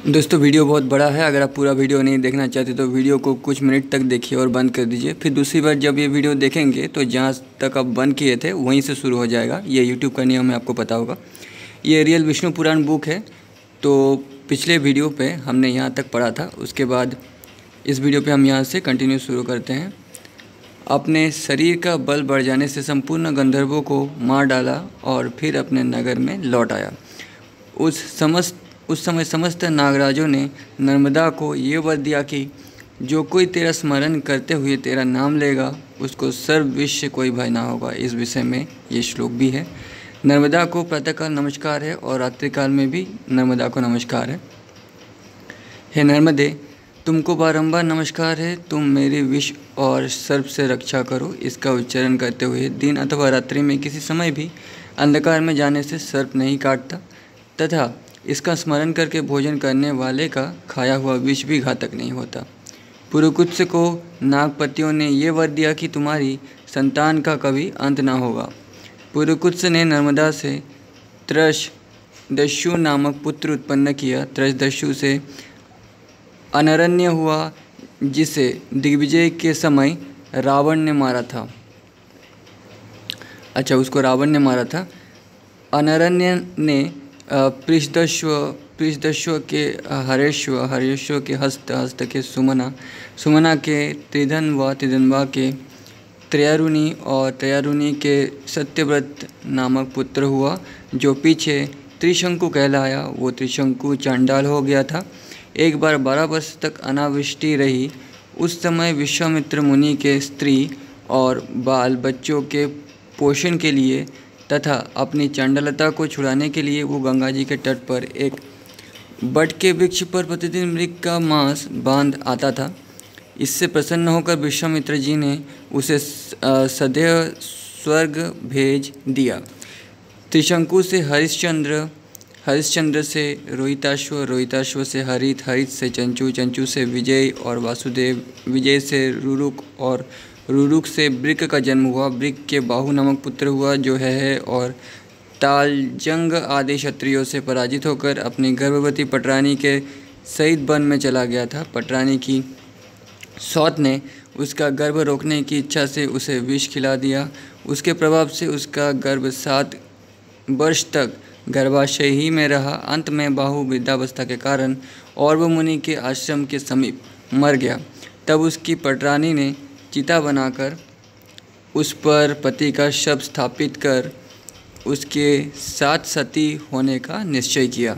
दोस्तों वीडियो बहुत बड़ा है। अगर आप पूरा वीडियो नहीं देखना चाहते तो वीडियो को कुछ मिनट तक देखिए और बंद कर दीजिए। फिर दूसरी बार जब ये वीडियो देखेंगे तो जहाँ तक आप बंद किए थे वहीं से शुरू हो जाएगा। ये यूट्यूब का नियम है, आपको पता होगा। ये रियल विष्णु पुराण बुक है। तो पिछले वीडियो पे हमने यहाँ तक पढ़ा था, उसके बाद इस वीडियो पे हम यहाँ से कंटिन्यू शुरू करते हैं। अपने शरीर का बल बढ़ जाने से संपूर्ण गंधर्वों को मार डाला और फिर अपने नगर में लौट आया। उस समय समस्त नागराजों ने नर्मदा को ये वर दिया कि जो कोई तेरा स्मरण करते हुए तेरा नाम लेगा उसको सर्व विश्व कोई भय ना होगा। इस विषय में ये श्लोक भी है। नर्मदा को प्रातःकाल नमस्कार है और रात्रिकाल में भी नर्मदा को नमस्कार है। हे नर्मदे, तुमको बारंबार नमस्कार है। तुम मेरी विष और सर्प से रक्षा करो। इसका उच्चारण करते हुए दिन अथवा रात्रि में किसी समय भी अंधकार में जाने से सर्प नहीं काटता तथा इसका स्मरण करके भोजन करने वाले का खाया हुआ विष भी घातक नहीं होता। पुरुकुत्स को नागपतियों ने ये वर दिया कि तुम्हारी संतान का कभी अंत ना होगा। पुरुकुत्स ने नर्मदा से त्रसदस्यु नामक पुत्र उत्पन्न किया। त्रसदस्यु से अनरण्य हुआ, जिसे दिग्विजय के समय रावण ने मारा था। अच्छा, उसको रावण ने मारा था। अनरण्य ने पृषदस्यु के हरेश्व के हस्त के सुमना के त्रिधन्वा के त्रयारुणी और त्रयारुणी के सत्यव्रत नामक पुत्र हुआ, जो पीछे त्रिशंकु कहलाया। वो त्रिशंकु चांडाल हो गया था। एक बार 12 वर्ष तक अनावृष्टि रही। उस समय विश्वामित्र मुनि के स्त्री और बाल बच्चों के पोषण के लिए तथा अपनी चांडालता को छुड़ाने के लिए वो गंगा जी के तट पर एक बट के वृक्ष पर प्रतिदिन मृग का मांस बांध आता था। इससे प्रसन्न होकर विश्वामित्र जी ने उसे सदैव स्वर्ग भेज दिया। त्रिशंकु से हरिश्चंद्र से रोहिताश्व से हरित से चंचू से विजय और वासुदेव, विजय से रुरुक और रुरुक से वृक का जन्म हुआ। वृक के बाहु नामक पुत्र हुआ, जो है और तालजंग आदि क्षत्रियों से पराजित होकर अपनी गर्भवती पटरानी के सहित वन में चला गया था। पटरानी की सौत ने उसका गर्भ रोकने की इच्छा से उसे विष खिला दिया। उसके प्रभाव से उसका गर्भ 7 वर्ष तक गर्भाशय ही में रहा। अंत में बाहु वृद्धावस्था के कारण औरव मुनि के आश्रम के समीप मर गया। तब उसकी पटरानी ने चिता बनाकर उस पर पति का शव स्थापित कर उसके साथ सती होने का निश्चय किया।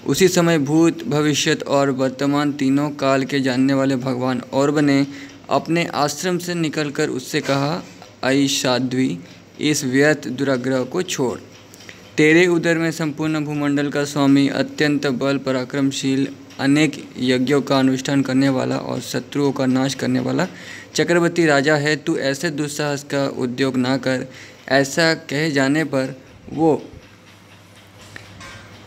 उसी समय भूत, भविष्यत और वर्तमान तीनों काल के जानने वाले भगवान औरव ने अपने आश्रम से निकलकर उससे कहा, ऐ साध्वी, इस व्यर्थ दुराग्रह को छोड़। तेरे उदर में संपूर्ण भूमंडल का स्वामी, अत्यंत बल पराक्रमशील, अनेक यज्ञों का अनुष्ठान करने वाला और शत्रुओं का नाश करने वाला चक्रवर्ती राजा है। तू ऐसे दुस्साहस का उद्योग ना कर। ऐसा कहे जाने पर वो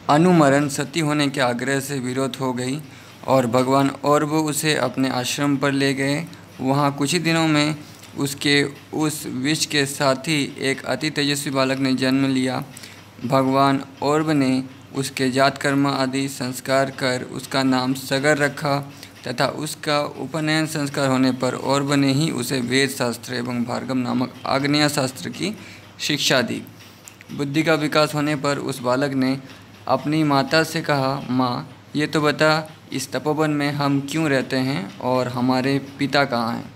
अनुमरण सती होने के आग्रह से विरोध हो गई और भगवान औरव उसे अपने आश्रम पर ले गए। वहाँ कुछ ही दिनों में उसके उस विष के साथ ही एक अति तेजस्वी बालक ने जन्म लिया। भगवान औरव ने उसके जात कर्म आदि संस्कार कर उसका नाम सगर रखा तथा उसका उपनयन संस्कार होने पर औरव ने ही उसे वेद शास्त्र एवं भार्गव नामक आग्नेय शास्त्र की शिक्षा दी। बुद्धि का विकास होने पर उस बालक ने अपनी माता से कहा, माँ, ये तो बता, इस तपोवन में हम क्यों रहते हैं और हमारे पिता कहाँ हैं।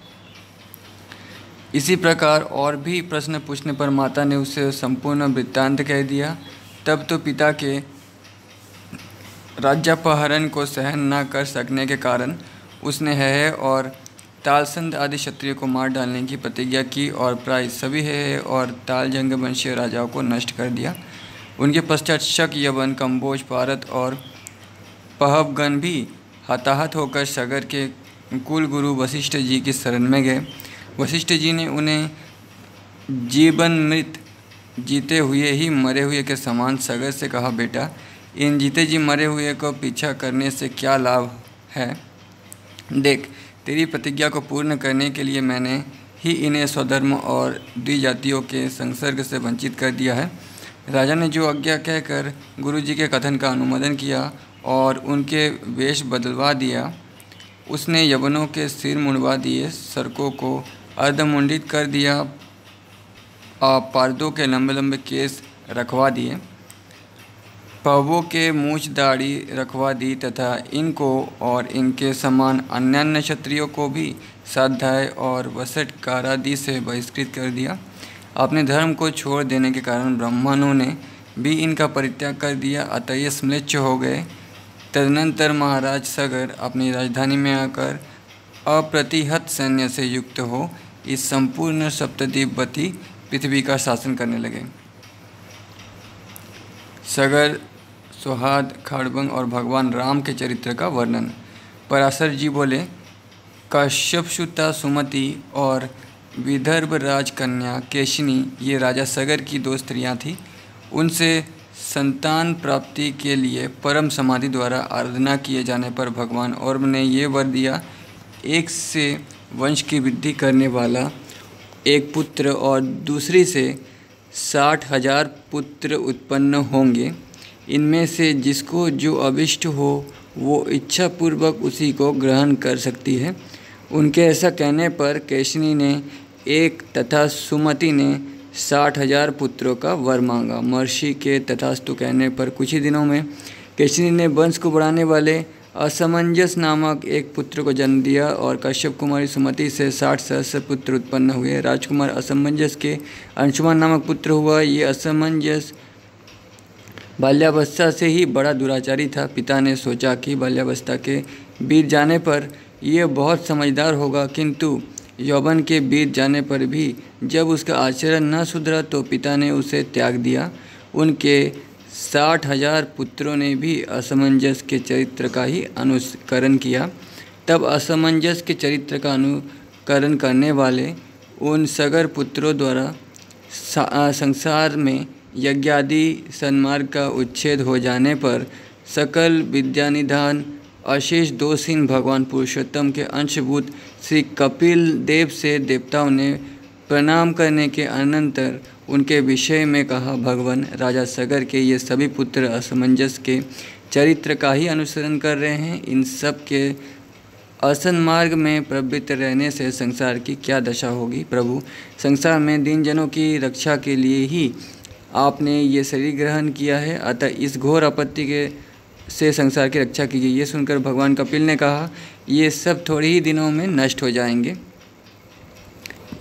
इसी प्रकार और भी प्रश्न पूछने पर माता ने उसे संपूर्ण वृत्तांत कह दिया। तब तो पिता के राज्यापहरण को सहन न कर सकने के कारण उसने है और तालसंद आदि क्षत्रियों को मार डालने की प्रतिज्ञा की और प्राय सभी है और तालजंग वंशीय राजाओं को नष्ट कर दिया। उनके पश्चात शक, यवन, कंबोज, पारत और पहवगन भी हताहत होकर सगर के कुल गुरु वशिष्ठ जी की शरण में गए। वशिष्ठ जी ने उन्हें जीवन मृत, जीते हुए ही मरे हुए के समान सगर से कहा, बेटा, इन जीते जी मरे हुए को पीछा करने से क्या लाभ है। देख, तेरी प्रतिज्ञा को पूर्ण करने के लिए मैंने ही इन्हें स्वधर्म और द्विजातियों के संसर्ग से वंचित कर दिया है। राजा ने जो आज्ञा कहकर गुरुजी के कथन का अनुमोदन किया, और उनके वेश बदलवा दिया। उसने यवनों के सिर मुंडवा दिए, सरकों को अर्धमुंडित कर दिया, पारदों के लंबे लंबे केस रखवा दिए, पवों के मूछ दाढ़ी रखवा दी तथा इनको और इनके समान अन्यान्य क्षत्रियों को भी स्वाध्याय और वसट कारादि से बहिष्कृत कर दिया। अपने धर्म को छोड़ देने के कारण ब्राह्मणों ने भी इनका परित्याग कर दिया, अतः ये म्लेच्छ हो गए। तदनंतर महाराज सगर अपनी राजधानी में आकर अप्रतिहत सैन्य से युक्त हो इस संपूर्ण सप्तद्वीपवती पृथ्वी का शासन करने लगे। सगर, सौहार्द, खड़बंग और भगवान राम के चरित्र का वर्णन। पराशर जी बोले, कश्यपसुता सुमति और विदर्भ राजकन्या केशिनी ये राजा सगर की 2 स्त्रियां थीं। उनसे संतान प्राप्ति के लिए परम समाधि द्वारा आराधना किए जाने पर भगवान और ने ये वर दिया, एक से वंश की वृद्धि करने वाला एक पुत्र और दूसरी से 60,000 पुत्र उत्पन्न होंगे। इनमें से जिसको जो अभिष्ट हो वो इच्छापूर्वक उसी को ग्रहण कर सकती है। उनके ऐसा कहने पर केशिनी ने एक तथा सुमति ने 60,000 पुत्रों का वर मांगा। महर्षि के तथास्तु कहने पर कुछ ही दिनों में केशिनी ने वंश को बढ़ाने वाले असमंजस नामक एक पुत्र को जन्म दिया और कश्यप कुमारी सुमति से 60 सहस्र पुत्र उत्पन्न हुए। राजकुमार असमंजस के अंशुमान नामक पुत्र हुआ। ये असमंजस बाल्यावस्था से ही बड़ा दुराचारी था। पिता ने सोचा कि बाल्यावस्था के बीत जाने पर यह बहुत समझदार होगा, किंतु यौवन के बीत जाने पर भी जब उसका आचरण न सुधरा तो पिता ने उसे त्याग दिया। उनके 60,000 पुत्रों ने भी असमंजस के चरित्र का ही अनुकरण किया। तब असमंजस के चरित्र का अनुकरण करने वाले उन सगर पुत्रों द्वारा संसार में यज्ञादि सन्मार्ग का उच्छेद हो जाने पर सकल विद्यानिधान अशेष दोषहीन भगवान पुरुषोत्तम के अंशभूत श्री कपिल देव से देवताओं ने प्रणाम करने के अनंतर उनके विषय में कहा, भगवान राजा सगर के ये सभी पुत्र असमंजस के चरित्र का ही अनुसरण कर रहे हैं। इन सब के असन्मार्ग में प्रवृत्त रहने से संसार की क्या दशा होगी। प्रभु, संसार में दीन जनों की रक्षा के लिए ही आपने ये शरीर ग्रहण किया है, अतः इस घोर आपत्ति के से संसार की रक्षा कीजिए। ये सुनकर भगवान कपिल ने कहा, ये सब थोड़े ही दिनों में नष्ट हो जाएंगे।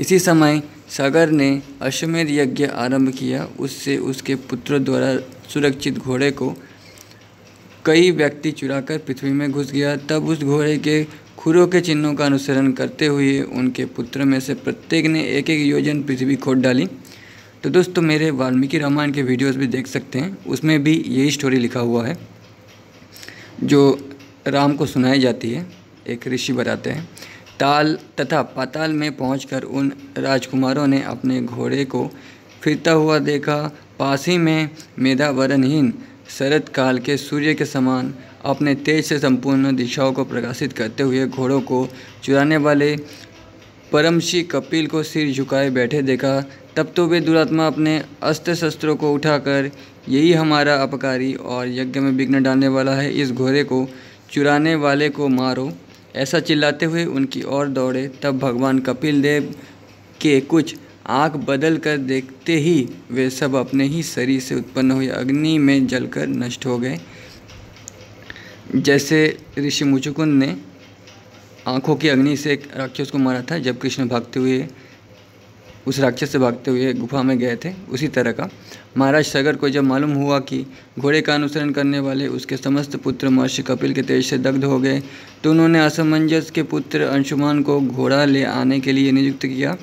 इसी समय सागर ने अश्वमेध यज्ञ आरंभ किया। उससे उसके पुत्रों द्वारा सुरक्षित घोड़े को कई व्यक्ति चुराकर पृथ्वी में घुस गया। तब उस घोड़े के खुरों के चिन्हों का अनुसरण करते हुए उनके पुत्र में से प्रत्येक ने एक एक योजन पृथ्वी खोद डाली। तो दोस्तों, मेरे वाल्मीकि रामायण के वीडियोस भी देख सकते हैं, उसमें भी यही स्टोरी लिखा हुआ है जो राम को सुनाई जाती है। एक ऋषि बताते हैं, ताल तथा पाताल में पहुंचकर उन राजकुमारों ने अपने घोड़े को फिरता हुआ देखा। पास ही में मेधावरणहीन शरद काल के सूर्य के समान अपने तेज से संपूर्ण दिशाओं को प्रकाशित करते हुए घोड़ों को चुराने वाले परमशी कपिल को सिर झुकाए बैठे देखा। तब तो वे दुरात्मा अपने अस्त्र शस्त्रों को उठाकर, यही हमारा अपकारी और यज्ञ में विघ्न डालने वाला है, इस घोड़े को चुराने वाले को मारो, ऐसा चिल्लाते हुए उनकी ओर दौड़े। तब भगवान कपिल देव के कुछ आँख बदल कर देखते ही वे सब अपने ही शरीर से उत्पन्न हुए अग्नि में जलकर नष्ट हो गए। जैसे ऋषि मुचुकुंद ने आँखों की अग्नि से एक राक्षस को मारा था जब कृष्ण भागते हुए उस राक्षस से भागते हुए गुफा में गए थे, उसी तरह का महाराज सगर को जब मालूम हुआ कि घोड़े का अनुसरण करने वाले उसके समस्त पुत्र महर्षि कपिल के तेज से दग्ध हो गए, तो उन्होंने असमंजस के पुत्र अंशुमान को घोड़ा ले आने के लिए नियुक्त किया।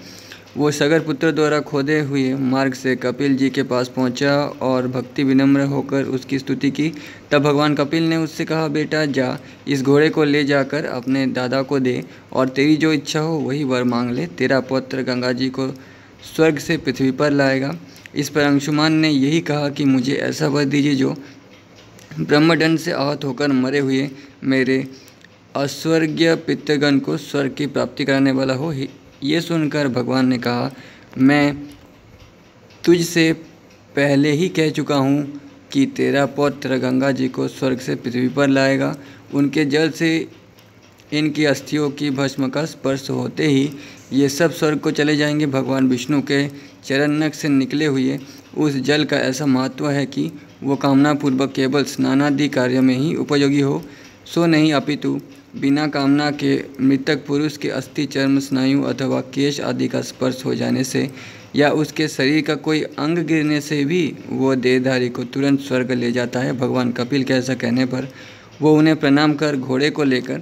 वो सगर पुत्र द्वारा खोदे हुए मार्ग से कपिल जी के पास पहुंचा और भक्ति विनम्र होकर उसकी स्तुति की। तब भगवान कपिल ने उससे कहा, बेटा जा, इस घोड़े को ले जाकर अपने दादा को दे और तेरी जो इच्छा हो वही वर मांग ले। तेरा पुत्र गंगा जी को स्वर्ग से पृथ्वी पर लाएगा। इस पर अंशुमान ने यही कहा कि मुझे ऐसा वर दीजिए जो ब्रह्मदंड से आहत होकर मरे हुए मेरे अस्वर्गीय पितृगण को स्वर्ग की प्राप्ति कराने वाला हो। ये सुनकर भगवान ने कहा, मैं तुझसे पहले ही कह चुका हूँ, कि तेरा पौत्र गंगा जी को स्वर्ग से पृथ्वी पर लाएगा। उनके जल से इनकी अस्थियों की भस्म का स्पर्श होते ही ये सब स्वर्ग को चले जाएंगे। भगवान विष्णु के चरणनख से निकले हुए उस जल का ऐसा महत्व है कि वो कामनापूर्वक केवल स्नानादि कार्य में ही उपयोगी हो, सो नहीं अपितु बिना कामना के मृतक पुरुष के अस्थि, चर्म, स्नायु अथवा केश आदि का स्पर्श हो जाने से या उसके शरीर का कोई अंग गिरने से भी वो देहधारी को तुरंत स्वर्ग ले जाता है। भगवान कपिल के ऐसा कहने पर वो उन्हें प्रणाम कर घोड़े को लेकर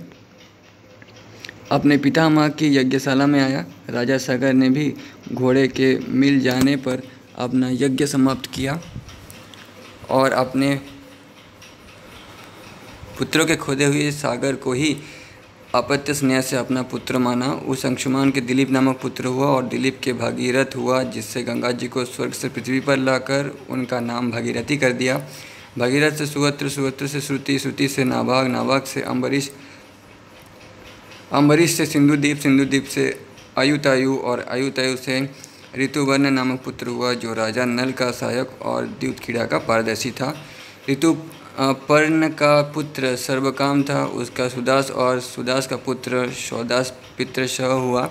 अपने पितामह की यज्ञशाला में आया। राजा सागर ने भी घोड़े के मिल जाने पर अपना यज्ञ समाप्त किया और अपने पुत्रों के खोदे हुए सागर को ही अपत्य स्नेह से अपना पुत्र माना। उस अंशुमान के दिलीप नामक पुत्र हुआ और दिलीप के भागीरथ हुआ, जिससे गंगा जी को स्वर्ग से पृथ्वी पर लाकर उनका नाम भागीरथी कर दिया। भागीरथ से सुवत्र, सुवत्र से श्रुति, श्रुति से नाभाग, नाभाग से अम्बरीश, अम्बरीश से सिंधुदीप, सिंधुदीप से आयुतायु और आयुतायु से ऋतुवर्ण नामक पुत्र हुआ, जो राजा नल का सहायक और द्युतक्रीड़ा का पारदर्शी था। ऋतुपर्ण का पुत्र सर्वकाम था, उसका सुदास और सुदास का पुत्र शौदास पितृशह हुआ।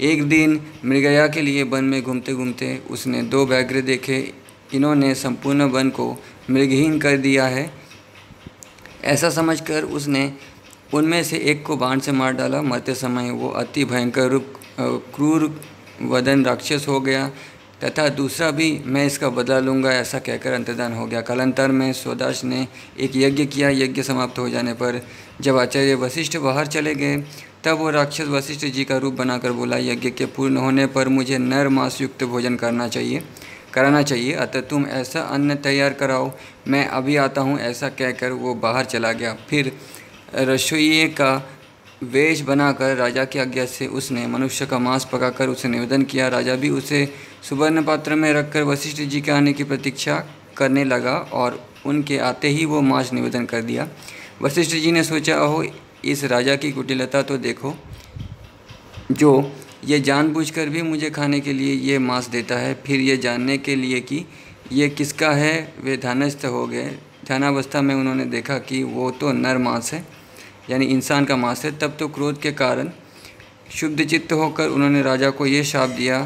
एक दिन मृगया के लिए वन में घूमते घूमते उसने 2 व्याघ्र देखे। इन्होंने संपूर्ण वन को मृगहीन कर दिया है। ऐसा समझकर उसने उनमें से एक को बाण से मार डाला। मरते समय वो अति भयंकर रूप क्रूर वदन राक्षस हो गया तथा दूसरा भी मैं इसका बदला लूँगा ऐसा कहकर अंतर्धान हो गया। कालांतर में स्वदास ने एक यज्ञ किया। यज्ञ समाप्त हो जाने पर जब आचार्य वशिष्ठ बाहर चले गए तब वो राक्षस वशिष्ठ जी का रूप बनाकर बोला, यज्ञ के पूर्ण होने पर मुझे नर मांस युक्त भोजन कराना चाहिए, अतः तुम ऐसा अन्न तैयार कराओ, मैं अभी आता हूँ। ऐसा कहकर वो बाहर चला गया। फिर रसोइये का वेश बनाकर राजा की आज्ञा से उसने मनुष्य का मांस पकाकर उसे निवेदन किया। राजा भी उसे सुवर्ण पात्र में रखकर वशिष्ठ जी के आने की प्रतीक्षा करने लगा और उनके आते ही वो मांस निवेदन कर दिया। वशिष्ठ जी ने सोचा, ओहो, इस राजा की कुटिलता तो देखो, जो ये जानबूझकर भी मुझे खाने के लिए ये मांस देता है। फिर ये जानने के लिए कि ये किसका है वे ध्यानस्थ हो गए। ध्यानावस्था में उन्होंने देखा कि वो तो नर मांस है, यानी इंसान का मांस है। तब तो क्रोध के कारण शुद्ध चित्त होकर उन्होंने राजा को ये शाप दिया,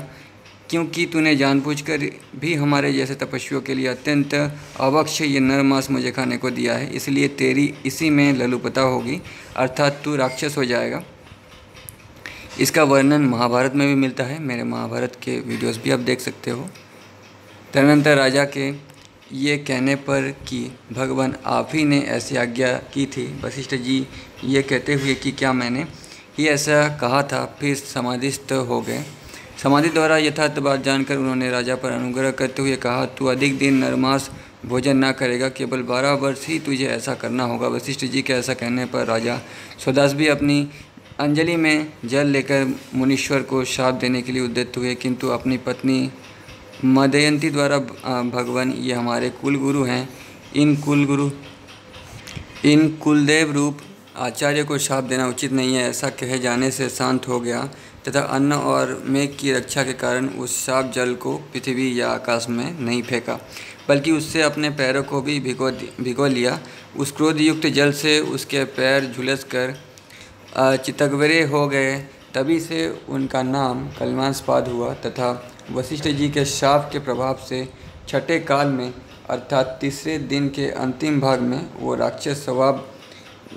क्योंकि तूने जानबूझकर भी हमारे जैसे तपस्वियों के लिए अत्यंत अवक्ष ये नर मांस मुझे खाने को दिया है, इसलिए तेरी इसी में ललुपता होगी, अर्थात तू राक्षस हो जाएगा। इसका वर्णन महाभारत में भी मिलता है। मेरे महाभारत के वीडियोस भी आप देख सकते हो। तदनंतर राजा के ये कहने पर कि भगवान आप ही ने ऐसी आज्ञा की थी, वशिष्ठ जी ये कहते हुए कि क्या मैंने ही ऐसा कहा था, फिर समाधिस्थ हो गए। समाधि द्वारा यथार्थ बात जानकर उन्होंने राजा पर अनुग्रह करते हुए कहा, तू अधिक दिन नरमांस भोजन ना करेगा, केवल 12 वर्ष ही तुझे ऐसा करना होगा। वशिष्ठ जी के ऐसा कहने पर राजा स्वदास भी अपनी अंजलि में जल लेकर मुनीश्वर को शाप देने के लिए उद्यत हुए, किंतु अपनी पत्नी मदयंती द्वारा, भगवान ये हमारे कुलगुरु हैं, इन कुलदेव रूप आचार्य को शाप देना उचित नहीं है, ऐसा कहे जाने से शांत हो गया तथा अन्न और मेघ की रक्षा के कारण उस शाप जल को पृथ्वी या आकाश में नहीं फेंका, बल्कि उससे अपने पैरों को भी भिगो लिया। उस क्रोध युक्त जल से उसके पैर झुलस कर चितकबरे हो गए। तभी से उनका नाम कलमांसपाद हुआ तथा वशिष्ठ जी के शाप के प्रभाव से छठे काल में अर्थात तीसरे दिन के अंतिम भाग में वो राक्षस स्वभाव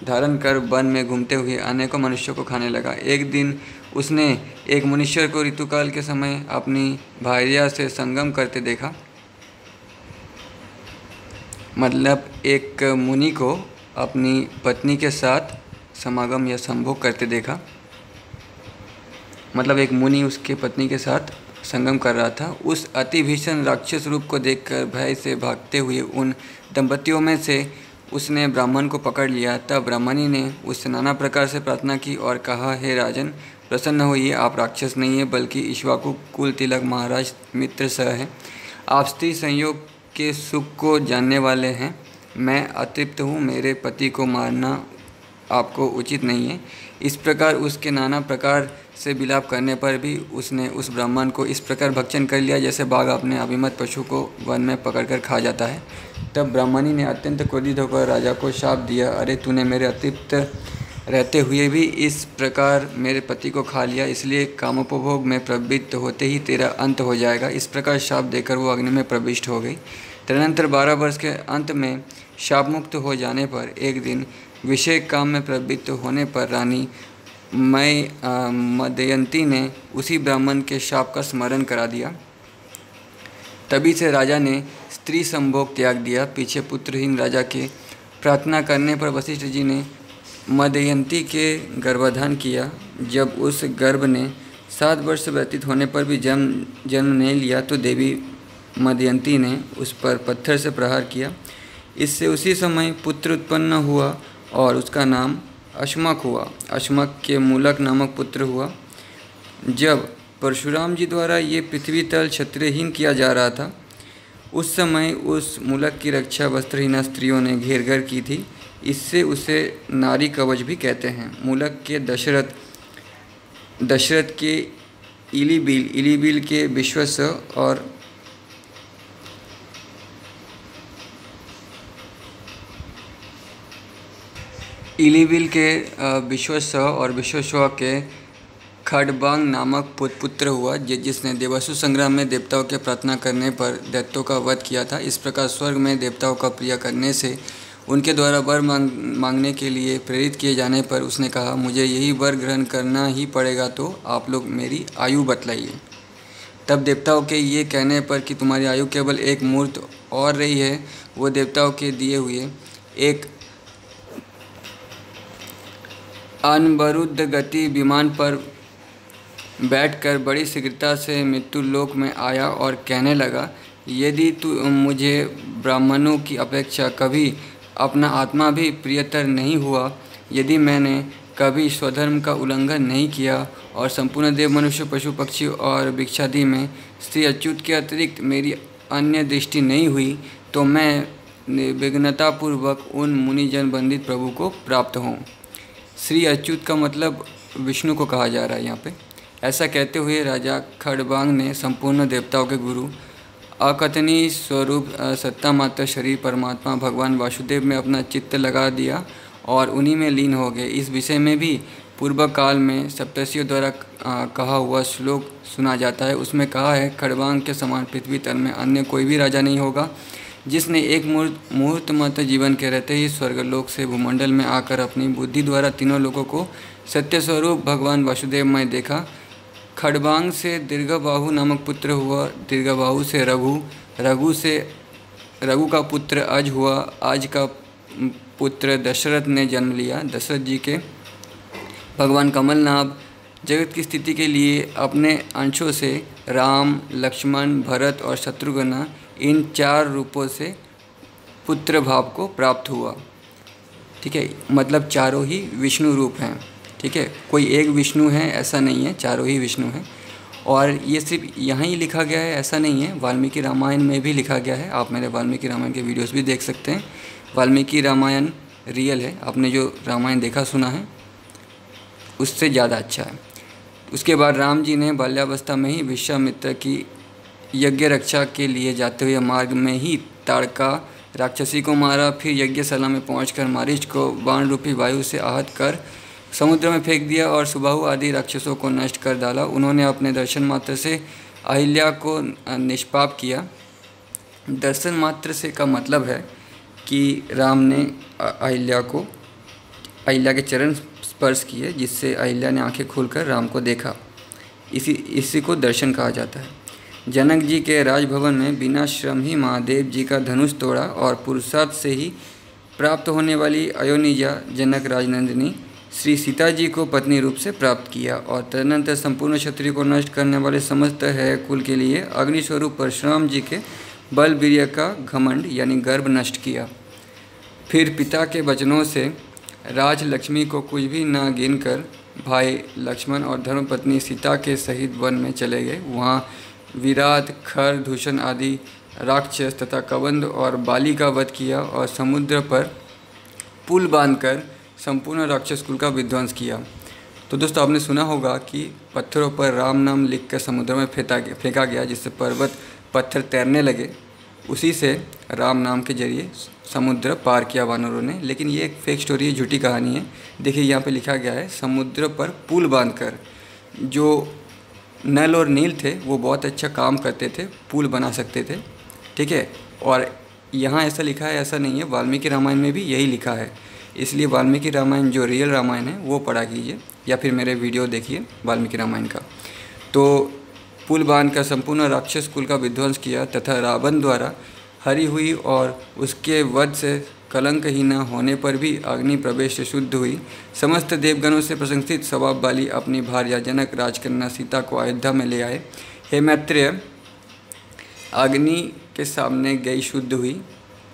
धारण कर वन में घूमते हुए अनेकों मनुष्यों को खाने लगा। एक दिन उसने एक मुनीश्वर को ऋतुकाल के समय अपनी भार्या से संगम करते देखा। मतलब एक मुनि को अपनी पत्नी के साथ समागम या संभोग करते देखा। मतलब एक मुनि उसके पत्नी के साथ संगम कर रहा था। उस अति भीषण राक्षस रूप को देखकर भय से भागते हुए उन दंपतियों में से उसने ब्राह्मण को पकड़ लिया। तब ब्राह्मणी ने उससे नाना प्रकार से प्रार्थना की और कहा, हे राजन, प्रसन्न होइए, आप राक्षस नहीं है बल्कि इक्ष्वाकु कुल तिलक महाराज मित्र सह हैं। आप स्त्री संयोग के सुख को जानने वाले हैं। मैं अतृप्त हूँ, मेरे पति को मारना आपको उचित नहीं है। इस प्रकार उसके नाना प्रकार से विलाप करने पर भी उसने उस ब्राह्मण को इस प्रकार भक्षण कर लिया जैसे बाघ अपने अभिमत पशु को वन में पकड़कर खा जाता है। तब ब्राह्मणी ने अत्यंत क्रोधित होकर राजा को शाप दिया, अरे तूने मेरे अतृप्त रहते हुए भी इस प्रकार मेरे पति को खा लिया, इसलिए कामोपभोग में प्रवृत्त होते ही तेरा अंत हो जाएगा। इस प्रकार शाप देकर वो अग्नि में प्रविष्ट हो गई। तदनंतर 12 वर्ष के अंत में शाप मुक्त हो जाने पर एक दिन विषय काम में प्रवृत्त होने पर रानी मदयंती ने उसी ब्राह्मण के शाप का स्मरण करा दिया। तभी से राजा ने स्त्री संभोग त्याग दिया। पीछे पुत्रहीन राजा के प्रार्थना करने पर वशिष्ठ जी ने मदयंती के गर्भाधान किया। जब उस गर्भ ने 7 वर्ष व्यतीत होने पर भी जन्म नहीं लिया तो देवी मदयंती ने उस पर पत्थर से प्रहार किया। इससे उसी समय पुत्र उत्पन्न हुआ और उसका नाम अश्मक हुआ। अश्मक के मूलक नामक पुत्र हुआ। जब परशुराम जी द्वारा ये पृथ्वी तल क्षत्रियहीन किया जा रहा था, उस समय उस मूलक की रक्षा वस्त्रहीना स्त्रियों ने घेर कर की थी। इससे उसे नारी कवच भी कहते हैं। मूलक के दशरथ के इलीबिल के विश्वस्य और विश्वस्वा के खडबांग नामक पुत्र हुआ, जिसने देवासुर संग्राम में देवताओं के प्रार्थना करने पर दैत्यों का वध किया था। इस प्रकार स्वर्ग में देवताओं का प्रिय करने से उनके द्वारा वर मांगने के लिए प्रेरित किए जाने पर उसने कहा, मुझे यही वर ग्रहण करना ही पड़ेगा, तो आप लोग मेरी आयु बतलाइए। तब देवताओं के ये कहने पर कि तुम्हारी आयु केवल एक मुहूर्त और रही है, वो देवताओं के दिए हुए एक अनवरुद्ध गति विमान पर बैठकर बड़ी शीघ्रता से मृत्यु लोक में आया और कहने लगा, यदि तू मुझे ब्राह्मणों की अपेक्षा कभी अपना आत्मा भी प्रियतर नहीं हुआ, यदि मैंने कभी स्वधर्म का उल्लंघन नहीं किया और संपूर्ण देव मनुष्य पशु पक्षी और भिक्षादि में श्री अच्युत के अतिरिक्त मेरी अन्य दृष्टि नहीं हुई, तो मैं निर्विघ्नतापूर्वक उन मुनिजन वंदित प्रभु को प्राप्त हूँ। श्री अच्युत का मतलब विष्णु को कहा जा रहा है यहाँ पे। ऐसा कहते हुए राजा खडबांग ने संपूर्ण देवताओं के गुरु अकथनीय स्वरूप सत्ता मात्र शरीर परमात्मा भगवान वासुदेव में अपना चित्त लगा दिया और उन्हीं में लीन हो गए। इस विषय में भी पूर्व काल में सप्तर्षियों द्वारा कहा हुआ श्लोक सुना जाता है। उसमें कहा है, खडबांग के समान पृथ्वी तल में अन्य कोई भी राजा नहीं होगा जिसने एक मुहूर्त मात्र जीवन के रहते ही स्वर्गलोक से भूमंडल में आकर अपनी बुद्धि द्वारा तीनों लोगों को सत्य स्वरूप भगवान वासुदेव में देखा। खडबांग से दीर्घबाहु नामक पुत्र हुआ, दीर्घबाहु से रघु का पुत्र अज हुआ, अज का पुत्र दशरथ ने जन्म लिया। दशरथ जी के भगवान कमलनाभ जगत की स्थिति के लिए अपने अंशों से राम, लक्ष्मण, भरत और शत्रुघ्न इन 4 रूपों से पुत्र भाव को प्राप्त हुआ। ठीक है, मतलब चारों ही विष्णु रूप हैं। ठीक है, कोई एक विष्णु है ऐसा नहीं है, चारों ही विष्णु हैं। और ये सिर्फ यहाँ ही लिखा गया है ऐसा नहीं है, वाल्मीकि रामायण में भी लिखा गया है। आप मेरे वाल्मीकि रामायण के वीडियोस भी देख सकते हैं। वाल्मीकि रामायण रियल है, आपने जो रामायण देखा सुना है उससे ज़्यादा अच्छा है। उसके बाद राम जी ने बाल्यावस्था में ही विश्वामित्र की यज्ञ रक्षा के लिए जाते हुए मार्ग में ही ताड़का राक्षसी को मारा। फिर यज्ञशाला में पहुंचकर मारीच को बाण रूपी वायु से आहत कर समुद्र में फेंक दिया और सुबाहु आदि राक्षसों को नष्ट कर डाला। उन्होंने अपने दर्शन मात्र से अहिल्या को निष्पाप किया। दर्शन मात्र से का मतलब है कि राम ने अहिल्या के चरण स्पर्श किए, जिससे अहिल्या ने आंखें खोलकर राम को देखा। इसी को दर्शन कहा जाता है। जनक जी के राजभवन में बिना श्रम ही महादेव जी का धनुष तोड़ा और पुरुषार्थ से ही प्राप्त होने वाली अयोनिजा जनक राजनंदिनी श्री सीता जी को पत्नी रूप से प्राप्त किया और तदनंतर संपूर्ण क्षत्रिय को नष्ट करने वाले समस्त है कुल के लिए अग्निस्वरूप परशुराम जी के बल वीर्य का घमंड यानी गर्भ नष्ट किया। फिर पिता के वचनों से राज लक्ष्मी को कुछ भी न गिनकर भाई लक्ष्मण और धर्मपत्नी सीता के सहित वन में चले गए। वहाँ विराट, खर, दूषण आदि राक्षस तथा कबंध और बाली का वध किया और समुद्र पर पुल बांधकर संपूर्ण राक्षस कुल का विध्वंस किया। तो दोस्तों आपने सुना होगा कि पत्थरों पर राम नाम लिख कर समुद्र में फेंका गया, जिससे पर्वत पत्थर तैरने लगे। उसी से राम नाम के जरिए समुद्र पार किया वानरों ने। लेकिन ये एक फेक स्टोरी है, झूठी कहानी है। देखिए यहाँ पे लिखा गया है, समुद्र पर पुल बांधकर जो नल और नील थे वो बहुत अच्छा काम करते थे, पुल बना सकते थे, ठीक है। और यहाँ ऐसा लिखा है, ऐसा नहीं है, वाल्मीकि रामायण में भी यही लिखा है। इसलिए वाल्मीकि रामायण जो रियल रामायण है वो पढ़ा कीजिए, या फिर मेरे वीडियो देखिए वाल्मीकि रामायण का। तो पुल बांधकर संपूर्ण राक्षस कुल का विध्वंस किया तथा रावण द्वारा हरी हुई और उसके वध से कलंक ही न होने पर भी अग्नि प्रवेश से शुद्ध हुई। समस्त देवगणों से प्रशंसित स्वभाव वाली अपनी भार्या जनक राजकन्या सीता को अयोध्या में ले आए। हे मैत्रेय, अग्नि के सामने गई शुद्ध हुई।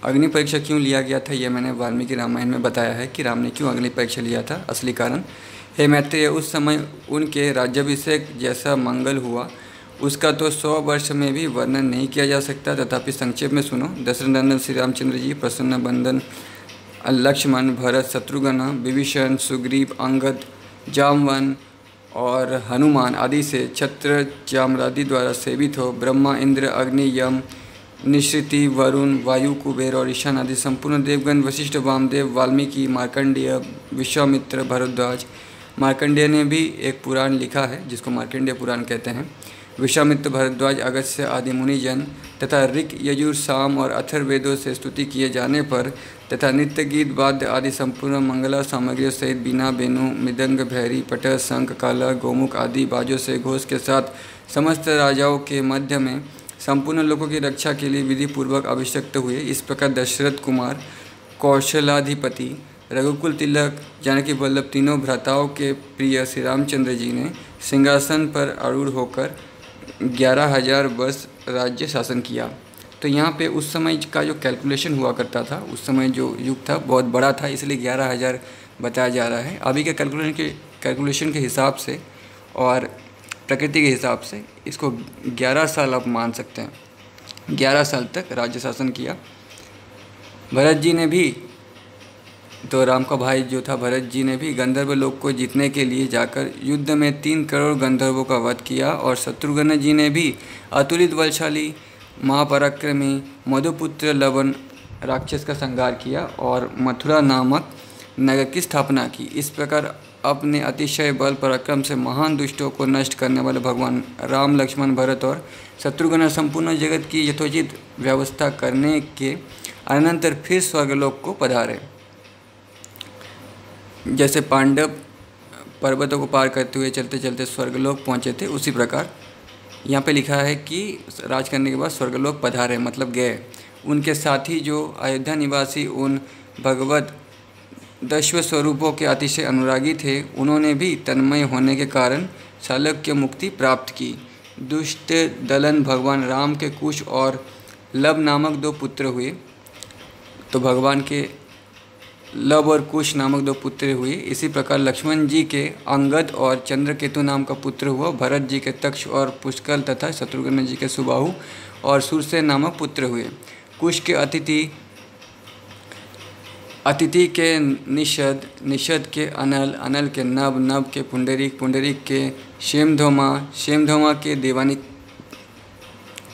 अग्नि परीक्षा क्यों लिया गया था, यह मैंने वाल्मीकि रामायण में बताया है कि राम ने क्यों अग्नि परीक्षा लिया था, असली कारण। हे मैत्रेय, उस समय उनके राज्याभिषेक जैसा मंगल हुआ उसका तो 100 वर्ष में भी वर्णन नहीं किया जा सकता। तथापि संक्षेप में सुनो। दशरथ नंदन श्री रामचंद्र जी, प्रसन्न बंदन लक्ष्मण, भरत, शत्रुघ्न, विभीषण, सुग्रीव, अंगद, जामवन और हनुमान आदि से छत्र चामरादि द्वारा सेवित हो ब्रह्मा, इंद्र, अग्नि, यम, निश्रिति, वरुण, वायु, कुबेर और ईशान आदि संपूर्ण देवगण, वशिष्ठ, वामदेव, वाल्मीकि, मार्कंडेय, विश्वामित्र, भरद्वाज। मार्कंडेय ने भी एक पुराण लिखा है जिसको मार्कंडेय पुराण कहते हैं। विश्वामित्र, भरद्वाज, अगस्त्य आदि मुनिजन तथा ऋक, यजुर, साम और अथर्ववेदों से स्तुति किए जाने पर तथा नित्य गीत, वाद्य आदि संपूर्ण मंगला सामग्रियों सहित बीना, बेनु, मृदंग, भैरी, पट, शंख, काला, गोमुख आदि बाजों से घोष के साथ समस्त राजाओं के मध्य में संपूर्ण लोगों की रक्षा के लिए विधि पूर्वक अभिषिक्त हुए। इस प्रकार दशरथ कुमार, कौशलाधिपति, रघुकुल तिलक, जानकी वल्लभ तीनों भ्राताओं के प्रिय श्री रामचंद्र जी ने सिंहासन पर आरूढ़ होकर 11,000 वर्ष राज्य शासन किया। तो यहाँ पे उस समय का जो कैलकुलेशन हुआ करता था, उस समय जो युग था बहुत बड़ा था, इसलिए 11,000 बताया जा रहा है। अभी के कैलकुलेशन के हिसाब से और प्रकृति के हिसाब से इसको 11 साल आप मान सकते हैं। 11 साल तक राज्य शासन किया। भरत जी ने भी, तो राम का भाई जो था भरत जी ने भी गंधर्व लोक को जीतने के लिए जाकर युद्ध में 3 करोड़ गंधर्वों का वध किया। और शत्रुघ्न जी ने भी अतुलित बलशाली महापराक्रमी मधुपुत्र लवन राक्षस का संहार किया और मथुरा नामक नगर की स्थापना की। इस प्रकार अपने अतिशय बल पराक्रम से महान दुष्टों को नष्ट करने वाले भगवान राम, लक्ष्मण, भरत और शत्रुघ्न संपूर्ण जगत की यथोचित व्यवस्था करने के अनंतर फिर स्वर्गलोक को पधारे। जैसे पांडव पर्वतों को पार करते हुए चलते चलते स्वर्गलोक पहुँचे थे, उसी प्रकार यहाँ पे लिखा है कि राज करने के बाद स्वर्गलोक पधारे, मतलब गए। उनके साथी जो अयोध्या निवासी उन भगवत दशव स्वरूपों के अतिशय अनुरागी थे, उन्होंने भी तन्मय होने के कारण शाल्यक्य मुक्ति प्राप्त की। दुष्ट दलन भगवान राम के कुश और लब नामक 2 पुत्र हुए। तो भगवान के लब और कुश नामक 2 पुत्र हुए। इसी प्रकार लक्ष्मण जी के अंगद और चंद्रकेतु नाम का पुत्र हुआ। भरत जी के तक्ष और पुष्कल तथा शत्रुघ्न जी के सुबाहु और सुरसेन नामक पुत्र हुए। कुश के अतिथि के निषद, निषद के अनल, अनल के नभ, नभ के पुंडरीक, पुंडरीक के शेमधोमा, शेमधोमा के देवानिक,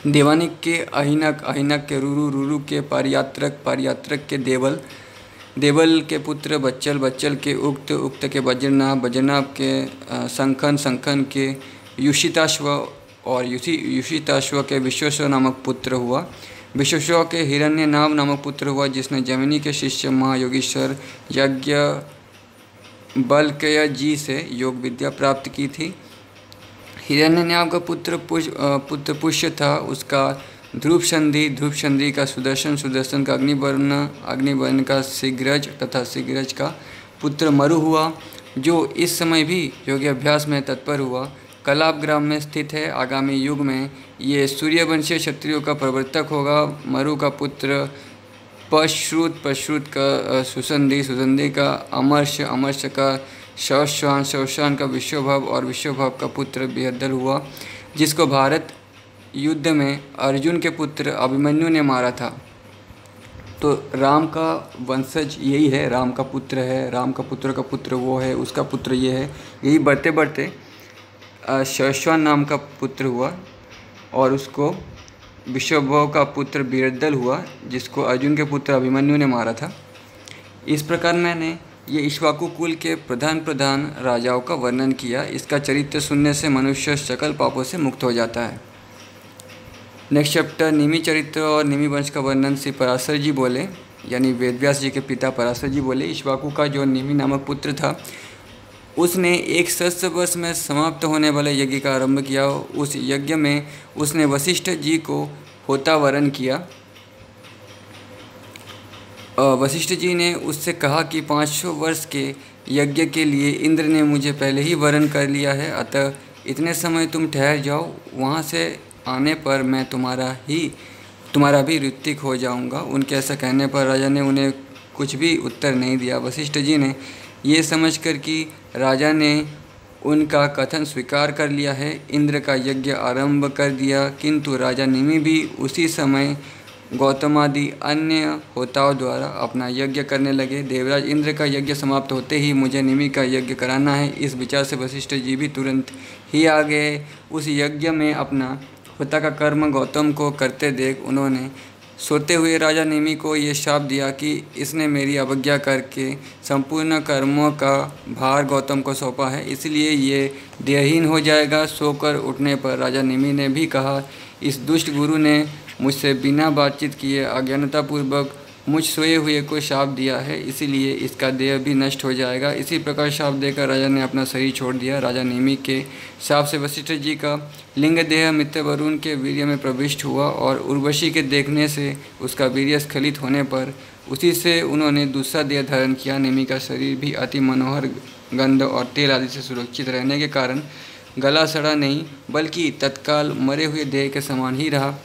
देवानिक के अहिनक, अहिनक के रुरु, रुरु के पारियात्रक, पारियात्रक के देवल, देवल के पुत्र बच्चल, बच्चल के उक्त, उक्त के वज्रनाभ, वज्रनाभ के संखन, संखन के युषिताश्व और युषिताश्व के विश्वेश्वर नामक पुत्र हुआ। विश्वेश्वर के हिरण्यनाभ नामक पुत्र हुआ, जिसने जमिनी के शिष्य महायोगीश्वर यज्ञ बलकय जी से योग विद्या प्राप्त की थी। हिरण्यनाभ का पुत्र पुष्य था, उसका ध्रुव संधि, ध्रुव संधि का सुदर्शन, सुदर्शन का अग्निवर्ण, अग्निवर्ण का शीघ्रज तथा शीघ्रज का पुत्र मरु हुआ, जो इस समय भी योगाभ्यास में तत्पर हुआ। कलाप ग्राम में स्थित है। आगामी युग में ये सूर्यवंशीय क्षत्रियों का प्रवर्तक होगा। मरु का पुत्र पश्रुत, पश्रुत का सुसंधि, सुसंधि का अमर्ष, अमर्ष का शवश्वान, शवश्वान का विश्वभव और विश्वभव का पुत्र बिहद्दल हुआ, जिसको भारत युद्ध में अर्जुन के पुत्र अभिमन्यु ने मारा था। तो राम का वंशज यही है, राम का पुत्र है, राम का पुत्र वो है, उसका पुत्र ये है। यही बढ़ते बढ़ते शैशवान नाम का पुत्र हुआ और उसको विश्वभव का पुत्र बीरदल हुआ, जिसको अर्जुन के पुत्र अभिमन्यु ने मारा था। इस प्रकार मैंने ये इक्ष्वाकु कुल के प्रधान राजाओं का वर्णन किया। इसका चरित्र सुनने से मनुष्य सकल पापों से मुक्त हो जाता है। नेक्स्ट चैप्टर निमि चरित्र और निमि वंश का वर्णन श्री पराशर जी बोले, यानी वेदव्यास जी के पिता पराशर जी बोले। इक्ष्वाकु का जो निमि नामक पुत्र था, उसने एक सहस्त्र वर्ष में समाप्त होने वाले यज्ञ का आरंभ किया। उस यज्ञ में उसने वशिष्ठ जी को होता वरण किया। वशिष्ठ जी ने उससे कहा कि 500 वर्ष के यज्ञ के लिए इंद्र ने मुझे पहले ही वरण कर लिया है, अतः इतने समय तुम ठहर जाओ, वहाँ से आने पर मैं तुम्हारा भी ऋत्विक हो जाऊँगा। उनके ऐसा कहने पर राजा ने उन्हें कुछ भी उत्तर नहीं दिया। वशिष्ठ जी ने ये समझकर कि राजा ने उनका कथन स्वीकार कर लिया है, इंद्र का यज्ञ आरंभ कर दिया। किंतु राजा निमि भी उसी समय गौतमादि अन्य होताओं द्वारा अपना यज्ञ करने लगे। देवराज इंद्र का यज्ञ समाप्त होते ही मुझे निमि का यज्ञ कराना है। इस विचार से वशिष्ठ जी भी तुरंत ही आ गए। उस यज्ञ में अपना होता का कर्म गौतम को करते देख उन्होंने सोते हुए राजा निमि को ये शाप दिया कि इसने मेरी अवज्ञा करके संपूर्ण कर्मों का भार गौतम को सौंपा है, इसलिए ये देहहीन हो जाएगा। सोकर उठने पर राजा निमि ने भी कहा, इस दुष्ट गुरु ने मुझसे बिना बातचीत किए अज्ञानतापूर्वक मुझ सोए हुए को शाप दिया है, इसीलिए इसका देह भी नष्ट हो जाएगा। इसी प्रकार शाप देकर राजा ने अपना शरीर छोड़ दिया। राजा निमि के शाप से वशिष्ठ जी का लिंग देह मित्र वरुण के वीर्य में प्रविष्ट हुआ और उर्वशी के देखने से उसका वीर्य स्खलित होने पर उसी से उन्होंने दूसरा देह धारण किया। निमि का शरीर भी अति मनोहर गंध और तेल आदि से सुरक्षित रहने के कारण गला सड़ा नहीं, बल्कि तत्काल मरे हुए देह के समान ही रहा।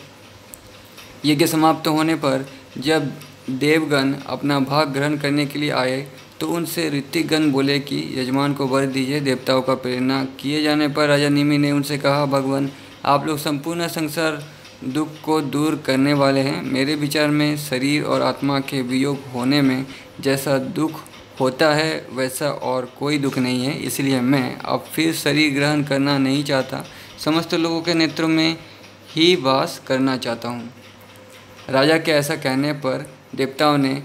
यज्ञ समाप्त होने पर जब देवगण अपना भाग ग्रहण करने के लिए आए तो उनसे ऋत्विकगण बोले कि यजमान को वर दीजिए। देवताओं का प्रेरणा किए जाने पर राजा निमि ने उनसे कहा, भगवान आप लोग संपूर्ण संसार दुख को दूर करने वाले हैं। मेरे विचार में शरीर और आत्मा के वियोग होने में जैसा दुख होता है वैसा और कोई दुख नहीं है, इसलिए मैं अब फिर शरीर ग्रहण करना नहीं चाहता, समस्त लोगों के नेत्रों में ही वास करना चाहता हूँ। राजा के ऐसा कहने पर देवताओं ने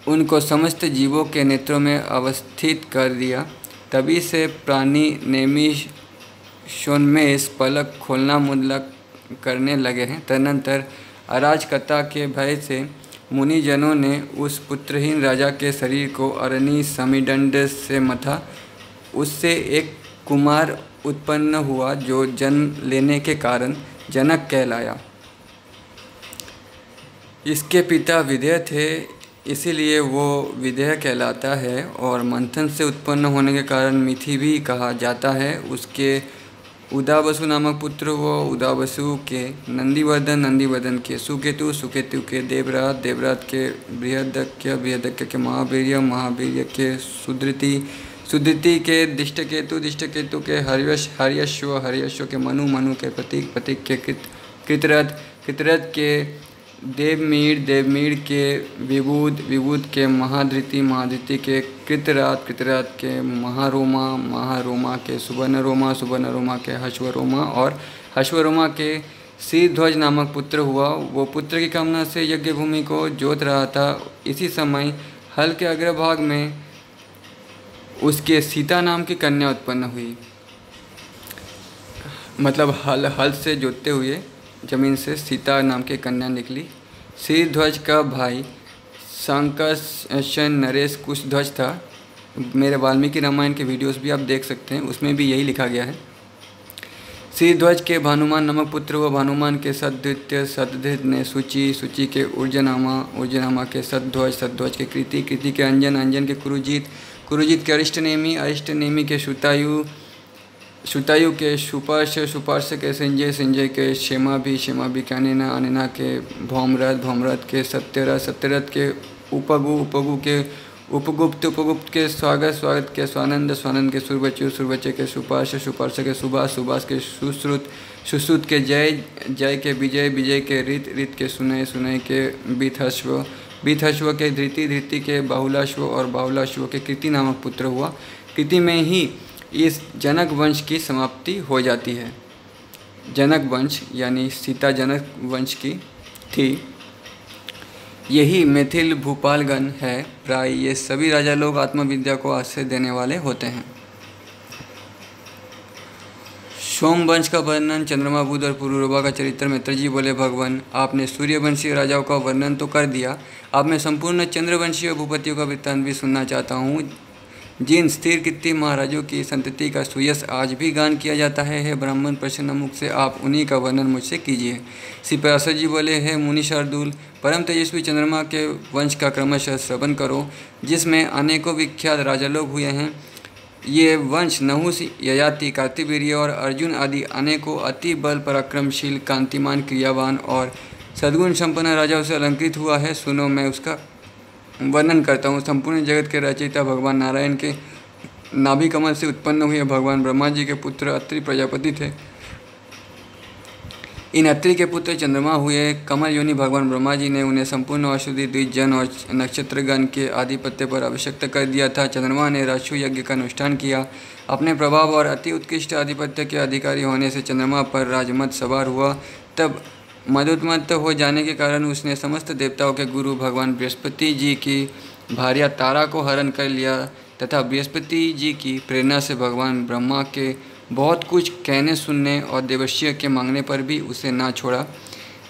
उनको समस्त जीवों के नेत्रों में अवस्थित कर दिया। तभी से प्राणी नेमि शोन्मेष पलक खोलना मुद्लक करने लगे हैं। तदनंतर अराजकता के भय से मुनिजनों ने उस पुत्रहीन राजा के शरीर को अरणि समीदंड से मथा। उससे एक कुमार उत्पन्न हुआ जो जन्म लेने के कारण जनक कहलाया। इसके पिता विदेह थे, इसीलिए वो विदेह कहलाता है और मंथन से उत्पन्न होने के कारण मिथि भी कहा जाता है। उसके उदावसु नामक पुत्र हुआ। उदावसु के नंदीवर्धन के सुकेतु के देवरात के बृहदक्य के महावीर्य के सुधृति के दिष्टकेतु के हर्यश्व के मनु के प्रतीक के कृतरथ के देवमीड़ के विबुध के महाधृति के कृतरात के महारोमा के सुवर्णरोमा के हश्वरोमा और हश्वरोमा के श्रीध्वज नामक पुत्र हुआ। वो पुत्र की कामना से यज्ञ भूमि को जोत रहा था। इसी समय हल के अग्रभाग में उसके सीता नाम की कन्या उत्पन्न हुई। मतलब हल से जोतते हुए जमीन से सीता नाम की कन्या निकली। श्रीध्वज का भाई संकर्षण नरेश कुशध्वज था। मेरे वाल्मीकि रामायण के वीडियोस भी आप देख सकते हैं, उसमें भी यही लिखा गया है। श्रीध्वज के भानुमान नामक पुत्र हुआ। भानुमान के सतधृत ने सूची के ऊर्जनामा के सतध्वज के कृति के अंजन के कुरुजीत के अरिष्टनेमि के श्रुतायु के सुपार्श के संजय के क्षेमा भी के अनिना के भौमरथ के सत्यरथ के उपगु के उपगुप्त के स्वागत के स्वानंद के सुरबच्चे के सुपार्श के सुभाष के सुश्रुत के जय के विजय के रित के सुनय के बीतहश्व के धृति के बाहुलाश्व और बाहुलाश्व के कृति नामक पुत्र हुआ। कृति में ही इस जनक वंश की समाप्ति हो जाती है। जनक वंश यानी सीता जनक वंश की थी। यही मिथिल भूपालगण है। प्राय ये सभी राजा लोग आत्मविद्या को आश्रय देने वाले होते हैं। सोमवंश का वर्णन, चंद्रमा, बुध और पुरूरवा का चरित्र। मित्र जी बोले, भगवान आपने सूर्यवंशी राजाओं का वर्णन तो कर दिया, अब मैं संपूर्ण चंद्रवंशी और भूपतियों का वृत्तांत भी सुनना चाहता हूँ। जिन स्थिर कीर्ति महाराजों की संतति का सुयश आज भी गान किया जाता है ब्राह्मण प्रसन्न मुख से आप उन्हीं का वर्णन मुझसे कीजिए। श्री व्यास जी बोले, है मुनि शार्दूल, परम तेजस्वी चंद्रमा के वंश का क्रमशः श्रवण करो, जिसमें अनेकों विख्यात राजा लोग हुए हैं। ये वंश नहुस, ययाति, कार्तिवीर्य और अर्जुन आदि अनेकों अति बल पराक्रमशील, कांतिमान, क्रियावान और सद्गुण संपन्न राजाओं से अलंकृत हुआ है। सुनो, मैं उसका वर्णन करता हूँ। संपूर्ण जगत के रचयिता भगवान नारायण के नाभि कमल से उत्पन्न हुए भगवान ब्रह्मा जी के पुत्र अत्रि प्रजापति थे। इन अत्रि के पुत्र चंद्रमा हुए। कमल योनि भगवान ब्रह्मा जी ने उन्हें संपूर्ण औषधि, द्विज, जन और नक्षत्रगण के आधिपत्य पर अभिषिक्त कर दिया था। चंद्रमा ने राजसु यज्ञ का अनुष्ठान किया। अपने प्रभाव और अति उत्कृष्ट आधिपत्य के अधिकारी होने से चंद्रमा पर राजमत सवार हुआ। तब मदोन्मत्त हो जाने के कारण उसने समस्त देवताओं के गुरु भगवान बृहस्पति जी की भार्या तारा को हरण कर लिया तथा बृहस्पति जी की प्रेरणा से भगवान ब्रह्मा के बहुत कुछ कहने सुनने और देवर्षि के मांगने पर भी उसे ना छोड़ा।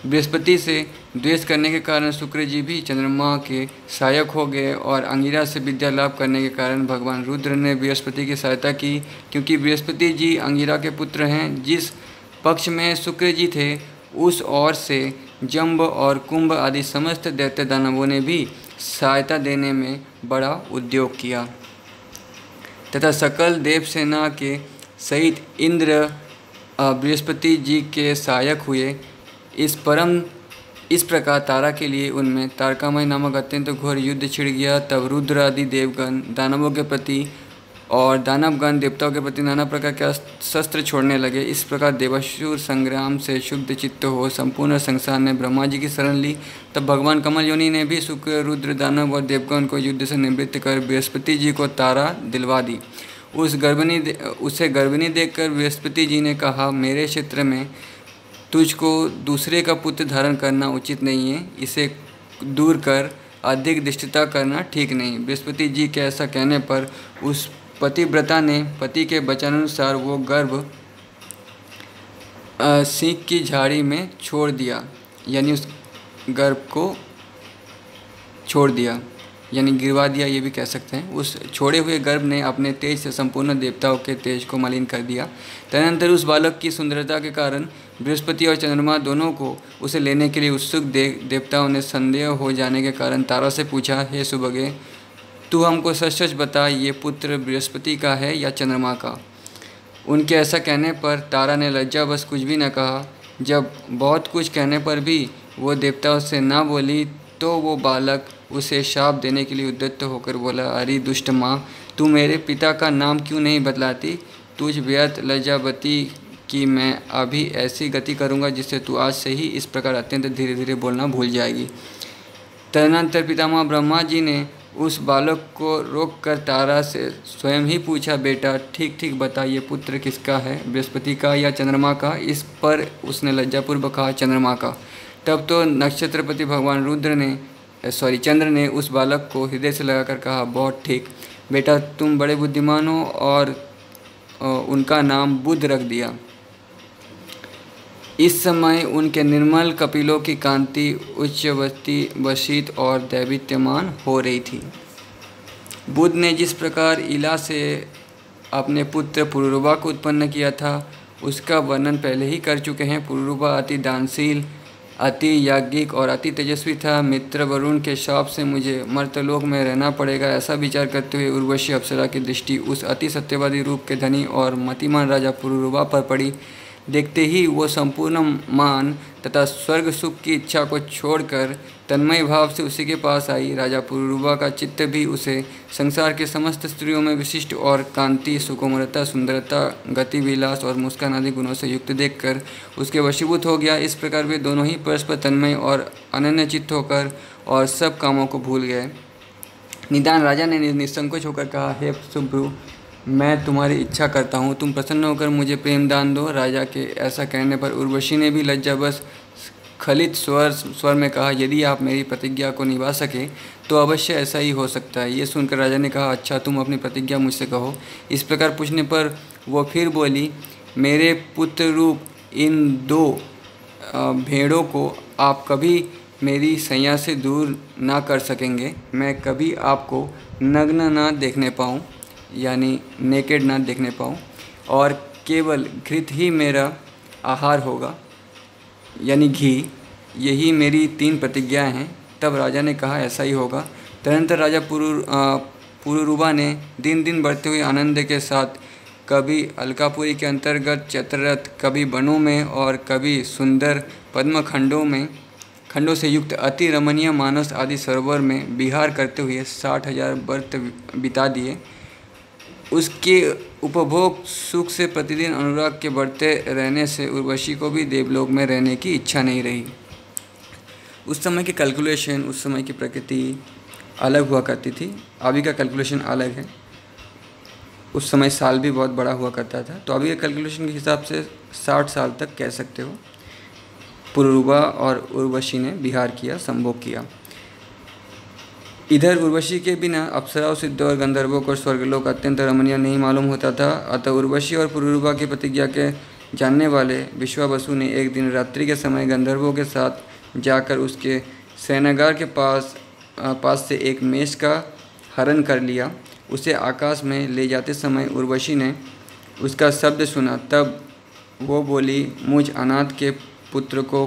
बृहस्पति से द्वेष करने के कारण शुक्र जी भी चंद्रमा के सहायक हो गए और अंगिरा से विद्या लाभ करने के कारण भगवान रुद्र ने बृहस्पति की सहायता की। क्योंकि बृहस्पति जी अंगिरा के पुत्र हैं, जिस पक्ष में शुक्र जी थे उस ओर से जंब और कुंभ आदि समस्त दैत्य दानवों ने भी सहायता देने में बड़ा उद्योग किया तथा सकल देव सेना के सहित इंद्र बृहस्पति जी के सहायक हुए। इस प्रकार तारा के लिए उनमें तारकामय नामक अत्यंत घोर युद्ध छिड़ गया। तब रुद्र आदि देवगण दानवों के प्रति और दानवगण देवताओं के प्रति नाना प्रकार के शस्त्र छोड़ने लगे। इस प्रकार देवासुर संग्राम से शुद्ध चित्त हो संपूर्ण संसार ने ब्रह्मा जी की शरण ली। तब भगवान कमल योनि ने भी शुक्र, रुद्र, दानव और देवगण को युद्ध से निवृत्त कर बृहस्पति जी को तारा दिलवा दी। उसे गर्भिणी देखकर बृहस्पति जी ने कहा, मेरे क्षेत्र में तुझको दूसरे का पुत्र धारण करना उचित नहीं है, इसे दूर कर, अधिक दुष्टता करना ठीक नहीं। बृहस्पति जी के ऐसा कहने पर उस पतिव्रता ने पति के वचनानुसार वो गर्भ सींग की झाड़ी में छोड़ दिया, यानी उस गर्भ को छोड़ दिया, यानी गिरवा दिया, ये भी कह सकते हैं। उस छोड़े हुए गर्भ ने अपने तेज से संपूर्ण देवताओं के तेज को मलिन कर दिया। तदनंतर उस बालक की सुंदरता के कारण बृहस्पति और चंद्रमा दोनों को उसे लेने के लिए उत्सुक देवताओं ने संदेह हो जाने के कारण तारा से पूछा, हे सुभगे, तू हमको सच सच बता, ये पुत्र बृहस्पति का है या चंद्रमा का। उनके ऐसा कहने पर तारा ने लज्जावश कुछ भी न कहा। जब बहुत कुछ कहने पर भी वो देवताओं से ना बोली तो वो बालक उसे शाप देने के लिए उद्यत होकर बोला, अरे दुष्ट माँ, तू मेरे पिता का नाम क्यों नहीं बतलाती? तुझ व्यर्थ लज्जावती कि मैं अभी ऐसी गति करूँगा जिससे तू आज से ही इस प्रकार अत्यंत धीरे धीरे बोलना भूल जाएगी। तदनंतर पितामह ब्रह्मा जी ने उस बालक को रोककर तारा से स्वयं ही पूछा, बेटा ठीक ठीक बता, ये पुत्र किसका है, बृहस्पति का या चंद्रमा का? इस पर उसने लज्जापूर्वक कहा, चंद्रमा का। तब तो नक्षत्रपति भगवान चंद्र ने उस बालक को हृदय से लगाकर कहा, बहुत ठीक बेटा, तुम बड़े बुद्धिमान हो, और उनका नाम बुध रख दिया। इस समय उनके निर्मल कपिलों की कांति उच्चवती, वसित और दैवीत्यमान हो रही थी। बुध ने जिस प्रकार इला से अपने पुत्र पुरूरवा को उत्पन्न किया था, उसका वर्णन पहले ही कर चुके हैं। पुरूरवा अति दानशील, अति याज्ञिक और अति तेजस्वी था। मित्र वरुण के शाप से मुझे मर्तलोक में रहना पड़ेगा, ऐसा विचार करते हुए उर्वशी अप्सरा की दृष्टि उस अति सत्यवादी रूप के धनी और मतिमान राजा पुरूरवा पर पड़ी। देखते ही वो संपूर्ण मान तथा स्वर्ग सुख की इच्छा को छोड़कर तन्मय भाव से उसी के पास आई। राजा पुरूरवा का चित्त भी उसे संसार के समस्त स्त्रियों में विशिष्ट और कांति, सुकोमलता, सुंदरता, गति, विलास और मुस्कान आदि गुणों से युक्त देखकर उसके वशीभूत हो गया। इस प्रकार वे दोनों ही परस्पर तन्मय और अनन्य चित्त होकर और सब कामों को भूल गए। निदान राजा ने निसंकोच होकर कहा, हे सुब्रू, मैं तुम्हारी इच्छा करता हूँ, तुम प्रसन्न होकर मुझे प्रेम दान दो। राजा के ऐसा कहने पर उर्वशी ने भी लज्जावश खलित स्वर में कहा, यदि आप मेरी प्रतिज्ञा को निभा सके तो अवश्य ऐसा ही हो सकता है। ये सुनकर राजा ने कहा, अच्छा, तुम अपनी प्रतिज्ञा मुझसे कहो। इस प्रकार पूछने पर वो फिर बोली, मेरे पुत्र रूप इन 2 भेड़ों को आप कभी मेरी सैया से दूर ना कर सकेंगे। मैं कभी आपको नग्न ना देखने पाऊँ, यानी नेकेड ना देखने पाऊँ, और केवल घृत ही मेरा आहार होगा, यानी घी। यही मेरी 3 प्रतिज्ञाएं हैं। तब राजा ने कहा, ऐसा ही होगा। तदनंतर राजा पुरूरवा ने दिन दिन बढ़ते हुए आनंद के साथ कभी अलकापुरी के अंतर्गत चैत्ररथ, कभी वनों में और कभी सुंदर पद्म खंडों से युक्त अति रमणीय मानस आदि सरोवर में विहार करते हुए 60,000 वर्ष बिता दिए। उसके उपभोग सुख से प्रतिदिन अनुराग के बढ़ते रहने से उर्वशी को भी देवलोक में रहने की इच्छा नहीं रही। उस समय की कैलकुलेशन, उस समय की प्रकृति अलग हुआ करती थी। अभी का कैलकुलेशन अलग है। उस समय साल भी बहुत बड़ा हुआ करता था, तो अभी के कैलकुलेशन के हिसाब से 60 साल तक कह सकते हो पुरूरवा और उर्वशी ने विहार किया, संभोग किया। इधर उर्वशी के बिना अप्सराओं, सिद्धों और गंधर्वों को स्वर्गलोक अत्यंत रमणीय नहीं मालूम होता था। अतः उर्वशी और पुरूरवा की प्रतिज्ञा के जानने वाले विश्वावसु ने एक दिन रात्रि के समय गंधर्वों के साथ जाकर उसके शयनागार के पास से एक मेष का हरण कर लिया। उसे आकाश में ले जाते समय उर्वशी ने उसका शब्द सुना। तब वो बोली, मुझ अनाथ के पुत्र को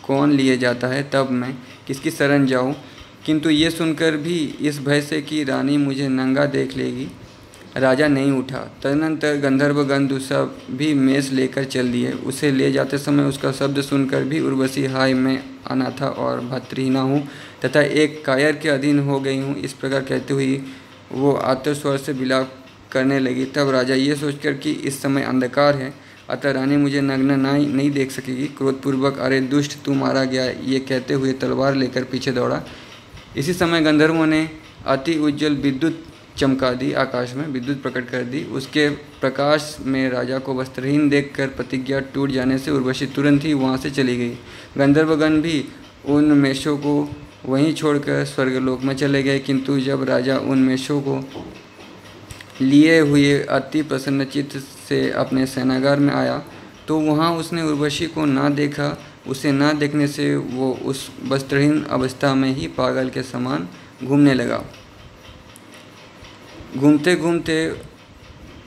कौन लिए जाता है, तब मैं किसकी शरण जाऊँ। किंतु ये सुनकर भी इस भय से कि रानी मुझे नंगा देख लेगी, राजा नहीं उठा। तदनंतर गंधर्वगण दूसरा भी मेष लेकर चल दिए। उसे ले जाते समय उसका शब्द सुनकर भी उर्वशी, हाय, मैं अनाथा और भतृहीना हूँ तथा एक कायर के अधीन हो गई हूँ, इस प्रकार कहते हुए वो आतुर स्वर से विलाप करने लगी। तब राजा ये सोचकर कि इस समय अंधकार है, अतः रानी मुझे नग्न नहीं देख सकेगी, क्रोधपूर्वक, अरे दुष्ट, तू मारा गया, ये कहते हुए तलवार लेकर पीछे दौड़ा। इसी समय गंधर्वों ने अति उज्ज्वल विद्युत चमका दी, आकाश में विद्युत प्रकट कर दी। उसके प्रकाश में राजा को वस्त्रहीन देखकर प्रतिज्ञा टूट जाने से उर्वशी तुरंत ही वहाँ से चली गई। गंधर्वगण भी उन मेषों को वहीं छोड़कर स्वर्गलोक में चले गए। किंतु जब राजा उन मेषों को लिए हुए अति प्रसन्नचित्त से अपने शयनागार में आया तो वहाँ उसने उर्वशी को ना देखा। उसे ना देखने से वो उस वस्त्रहीन अवस्था में ही पागल के समान घूमने लगा। घूमते घूमते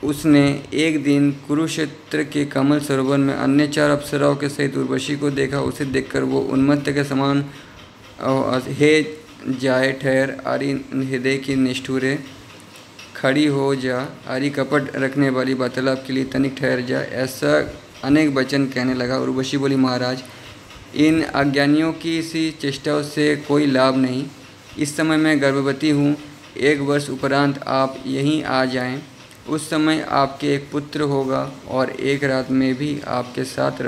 उसने एक दिन कुरुक्षेत्र के कमल सरोवर में अन्य 4 अप्सराओं के सहित उर्वशी को देखा। उसे देखकर वो उन्मत्त के समान, हे जाए ठहर, आरी हृदय की निष्ठुरे, खड़ी हो जा, आरी कपट रखने वाली, वार्तालाप के लिए तनिक ठहर जा, ऐसा अनेक वचन कहने लगा। उर्वशी बोली, महाराज, इन अज्ञानियों की सी चेष्टाओं से कोई लाभ नहीं। इस समय मैं गर्भवती हूँ। 1 वर्ष उपरांत आप यहीं आ जाएं। उस समय आपके एक पुत्र होगा और एक रात में भी आपके साथ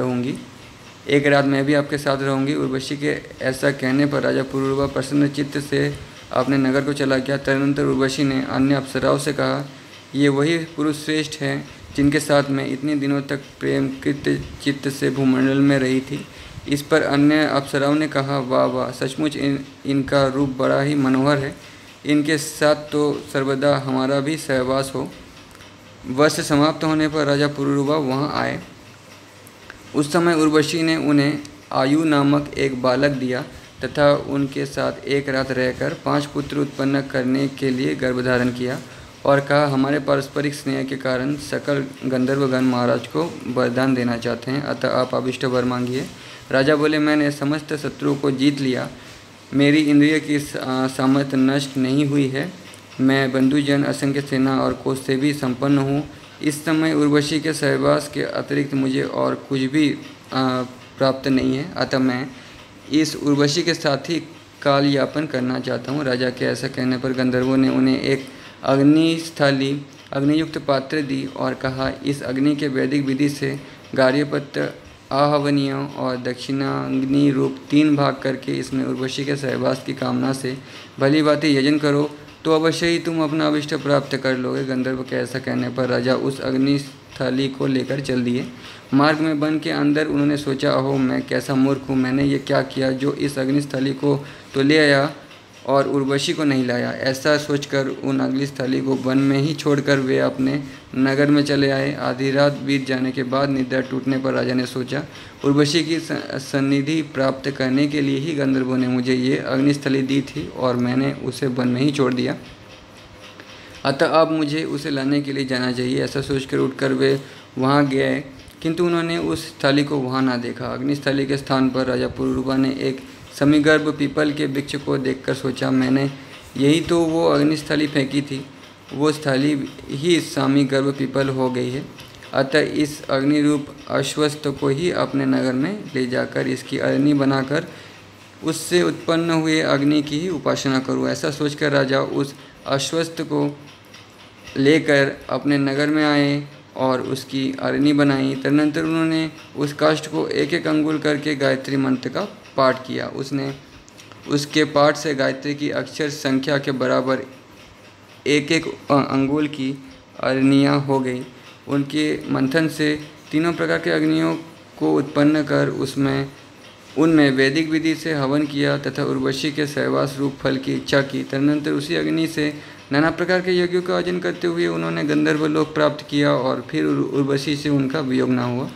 रहूँगी। उर्वशी के ऐसा कहने पर राजा पुरूरवा प्रसन्न चित्त से अपने नगर को चला गया। तदनंतर उर्वशी ने अन्य अप्सराओं से कहा, ये वही पुरुष श्रेष्ठ हैं जिनके साथ मैं इतने दिनों तक प्रेम कृत चित्त से भूमंडल में रही थी। इस पर अन्य अप्सराओं ने कहा, वाह वाह, सचमुच इनका रूप बड़ा ही मनोहर है। इनके साथ तो सर्वदा हमारा भी सहवास हो। वर्ष समाप्त होने पर राजा पुरूरवा वहाँ आए। उस समय उर्वशी ने उन्हें आयु नामक एक बालक दिया तथा उनके साथ एक रात रहकर 5 पुत्र उत्पन्न करने के लिए गर्भधारण किया और कहा, हमारे पारस्परिक स्नेह के कारण सकल गंधर्वगण महाराज को वरदान देना चाहते हैं, अतः आप अभिष्ट वर मांगिए। राजा बोले, मैंने समस्त शत्रुओं को जीत लिया। मेरी इंद्रिय की सामर्थ्य नष्ट नहीं हुई है। मैं बंधुजन, असंख्य सेना और कोष से भी संपन्न हूँ। इस समय उर्वशी के सहवास के अतिरिक्त मुझे और कुछ भी प्राप्त नहीं है, अतः मैं इस उर्वशी के साथ ही काल यापन करना चाहता हूँ। राजा के ऐसा कहने पर गंधर्वों ने उन्हें एक अग्निस्थली अग्नियुक्त पात्र दी और कहा, इस अग्नि के वैदिक विधि से गार्हपत्य, आहवनीय और दक्षिणाग्नि रूप 3 भाग करके इसमें उर्वशी के सहवास की कामना से भली भांति यजन करो तो अवश्य ही तुम अपना अभिष्ट प्राप्त कर लोगे। गंधर्व के ऐसा कहने पर राजा उस अग्निस्थली को लेकर चल दिए। मार्ग में वन के अंदर उन्होंने सोचा, अहो मैं कैसा मूर्ख हूँ, मैंने ये क्या किया जो इस अग्निस्थली को तो ले आया और उर्वशी को नहीं लाया। ऐसा सोचकर उन अग्निस्थली को वन में ही छोड़कर वे अपने नगर में चले आए। आधी रात बीत जाने के बाद निद्रा टूटने पर राजा ने सोचा, उर्वशी की सन्निधि प्राप्त करने के लिए ही गंधर्वों ने मुझे ये अग्निस्थली दी थी और मैंने उसे वन में ही छोड़ दिया, अतः अब मुझे उसे लाने के लिए जाना चाहिए। ऐसा सोचकर उठकर वे वहाँ गए, किंतु उन्होंने उस स्थली को वहाँ ना देखा। अग्निस्थली के स्थान पर राजा पुरूरवा ने एक समीगर्भ पीपल के वृक्ष को देखकर सोचा, मैंने यही तो वो अग्निस्थली फेंकी थी, वो स्थली ही समीगर्भ पीपल हो गई है। अतः इस अग्निरूप अश्वत्थ को ही अपने नगर में ले जाकर इसकी अरणी बनाकर उससे उत्पन्न हुए अग्नि की ही उपासना करूँ। ऐसा सोचकर राजा उस अश्वत्थ को लेकर अपने नगर में आए और उसकी अरणी बनाई। तदनंतर उन्होंने उस काष्ठ को एक एक अंगुल करके गायत्री मंत्र का पाठ किया। उसने उसके पाठ से गायत्री की अक्षर संख्या के बराबर एक एक अंगुल की अरनियाँ हो गई। उनके मंथन से 3 प्रकार के अग्नियों को उत्पन्न कर उनमें वैदिक विधि से हवन किया तथा उर्वशी के सहवास रूप फल की इच्छा की। तदनंतर उसी अग्नि से नाना प्रकार के यज्ञों का आयोजन करते हुए उन्होंने गंधर्व लोक प्राप्त किया और फिर उर्वशी से उनका वियोग न हुआ।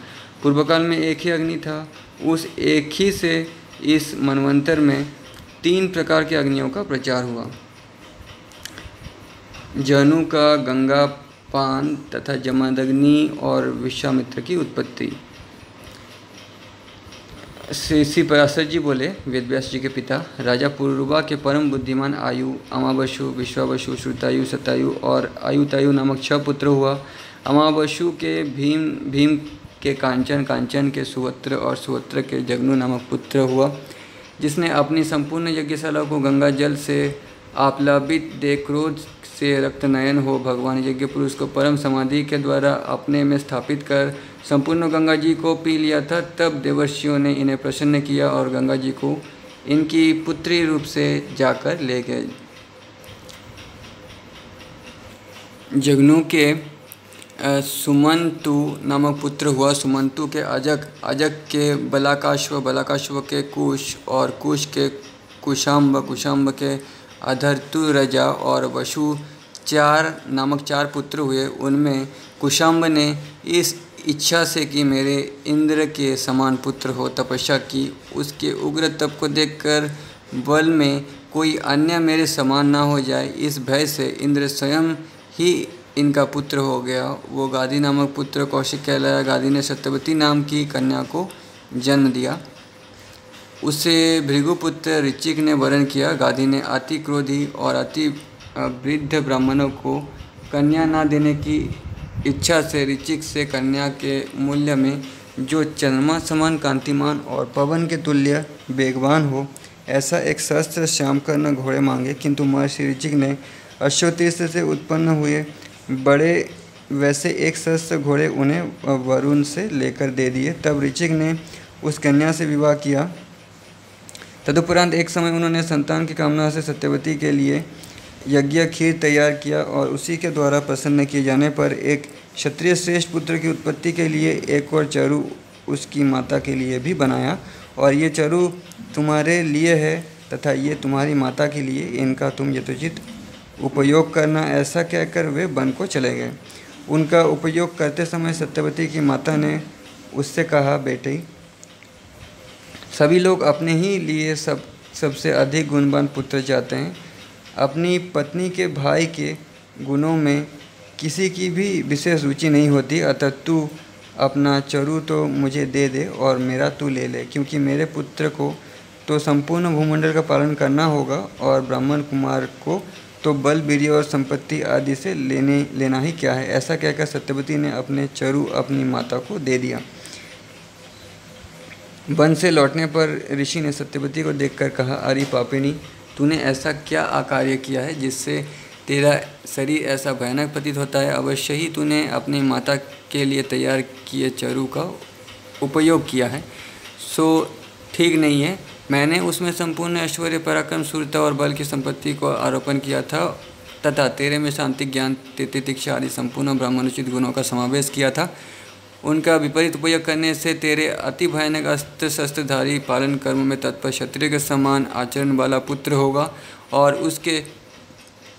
पूर्वकाल में एक ही अग्नि था, उस एक ही से इस मनवंतर में 3 प्रकार के अग्नियों का प्रचार हुआ। जनु का, गंगा पान तथा जमदग्नि और विश्वामित्र की उत्पत्ति। श्री पराशर जी बोले, वेदव्यास जी के पिता राजा पुरूरवा के परम बुद्धिमान आयु, अमावस्यु, विश्वावसु, श्रुतायु, शतायु और आयुतायु नामक 6 पुत्र हुआ। अमावस्यु के भीम के कांचन, कांचन के सुवत्र और सुवत्र के जगनु नामक पुत्र हुआ, जिसने अपनी संपूर्ण यज्ञशाला को गंगा जल से आप्लावित देख क्रोध से रक्तनयन हो भगवान यज्ञ पुरुष को परम समाधि के द्वारा अपने में स्थापित कर संपूर्ण गंगा जी को पी लिया था। तब देवर्षियों ने इन्हें प्रसन्न किया और गंगा जी को इनकी पुत्री रूप से जाकर ले गए। जगनु के सुमंतु नामक पुत्र हुआ। सुमंतु के अजक, अजक के बलाकाश्व, बलाकाश्व के कुश और कुश के कुशाम्ब, कुशाम्ब के अधर्तुरजा और वसु 4 नामक 4 पुत्र हुए। उनमें कुशाम्ब ने इस इच्छा से कि मेरे इंद्र के समान पुत्र हो तपस्या की। उसके उग्र तप को देखकर बल में कोई अन्य मेरे समान ना हो जाए, इस भय से इंद्र स्वयं ही इनका पुत्र हो गया। वो गादी नामक पुत्र कौशिक कहलाया। गादी ने सत्यवती नाम की कन्या को जन्म दिया। उसे भृगुपुत्र ऋचिक ने वरण किया। गादी ने अति क्रोधी और अति वृद्ध ब्राह्मणों को कन्या न देने की इच्छा से ऋचिक से कन्या के मूल्य में जो चंद्रमा समान कांतिमान और पवन के तुल्य वेगवान हो ऐसा एक सहस्त्र श्यामकर्ण घोड़े मांगे, किंतु महर्षि ऋचिक ने अश्वतीर्थ से उत्पन्न हुए बड़े वैसे एक सहस्त्र घोड़े उन्हें वरुण से लेकर दे दिए। तब ऋचिक ने उस कन्या से विवाह किया। तदुपरांत एक समय उन्होंने संतान की कामना से सत्यवती के लिए यज्ञ खीर तैयार किया और उसी के द्वारा प्रसन्न किए जाने पर एक क्षत्रिय श्रेष्ठ पुत्र की उत्पत्ति के लिए एक और चरु उसकी माता के लिए भी बनाया, और ये चरु तुम्हारे लिए है तथा ये तुम्हारी माता के लिए, इनका तुम यथोचित उपयोग करना। ऐसा कहकर वे वन को चले गए। उनका उपयोग करते समय सत्यवती की माता ने उससे कहा, बेटे सभी लोग अपने ही लिए सबसे अधिक गुणवान पुत्र चाहते हैं। अपनी पत्नी के भाई के गुणों में किसी की भी विशेष रुचि नहीं होती, अतः तू अपना चरु तो मुझे दे दे और मेरा तू ले ले, क्योंकि मेरे पुत्र को तो संपूर्ण भूमंडल का पालन करना होगा और ब्राह्मण कुमार को तो बल, वीर्य और संपत्ति आदि से लेना ही क्या है। ऐसा कहकर सत्यवती ने अपने चरु अपनी माता को दे दिया। वन से लौटने पर ऋषि ने सत्यवती को देखकर कहा, अरे पापिनी, तूने ऐसा क्या अकार्य किया है जिससे तेरा शरीर ऐसा भयानक प्रतीत होता है। अवश्य ही तूने अपनी माता के लिए तैयार किए चरु का उपयोग किया है, सो ठीक नहीं है। मैंने उसमें संपूर्ण ऐश्वर्य, पराक्रम, शूरता और बल की संपत्ति को आरोपण किया था तथा तेरे में शांति, ज्ञान, तितिक्षा आदि संपूर्ण ब्राह्मणोचित गुणों का समावेश किया था। उनका विपरीत उपयोग करने से तेरे अति भयानक अस्त्र शस्त्रधारी, पालन कर्म में तत्पर, क्षत्रिय के समान आचरण वाला पुत्र होगा और उसके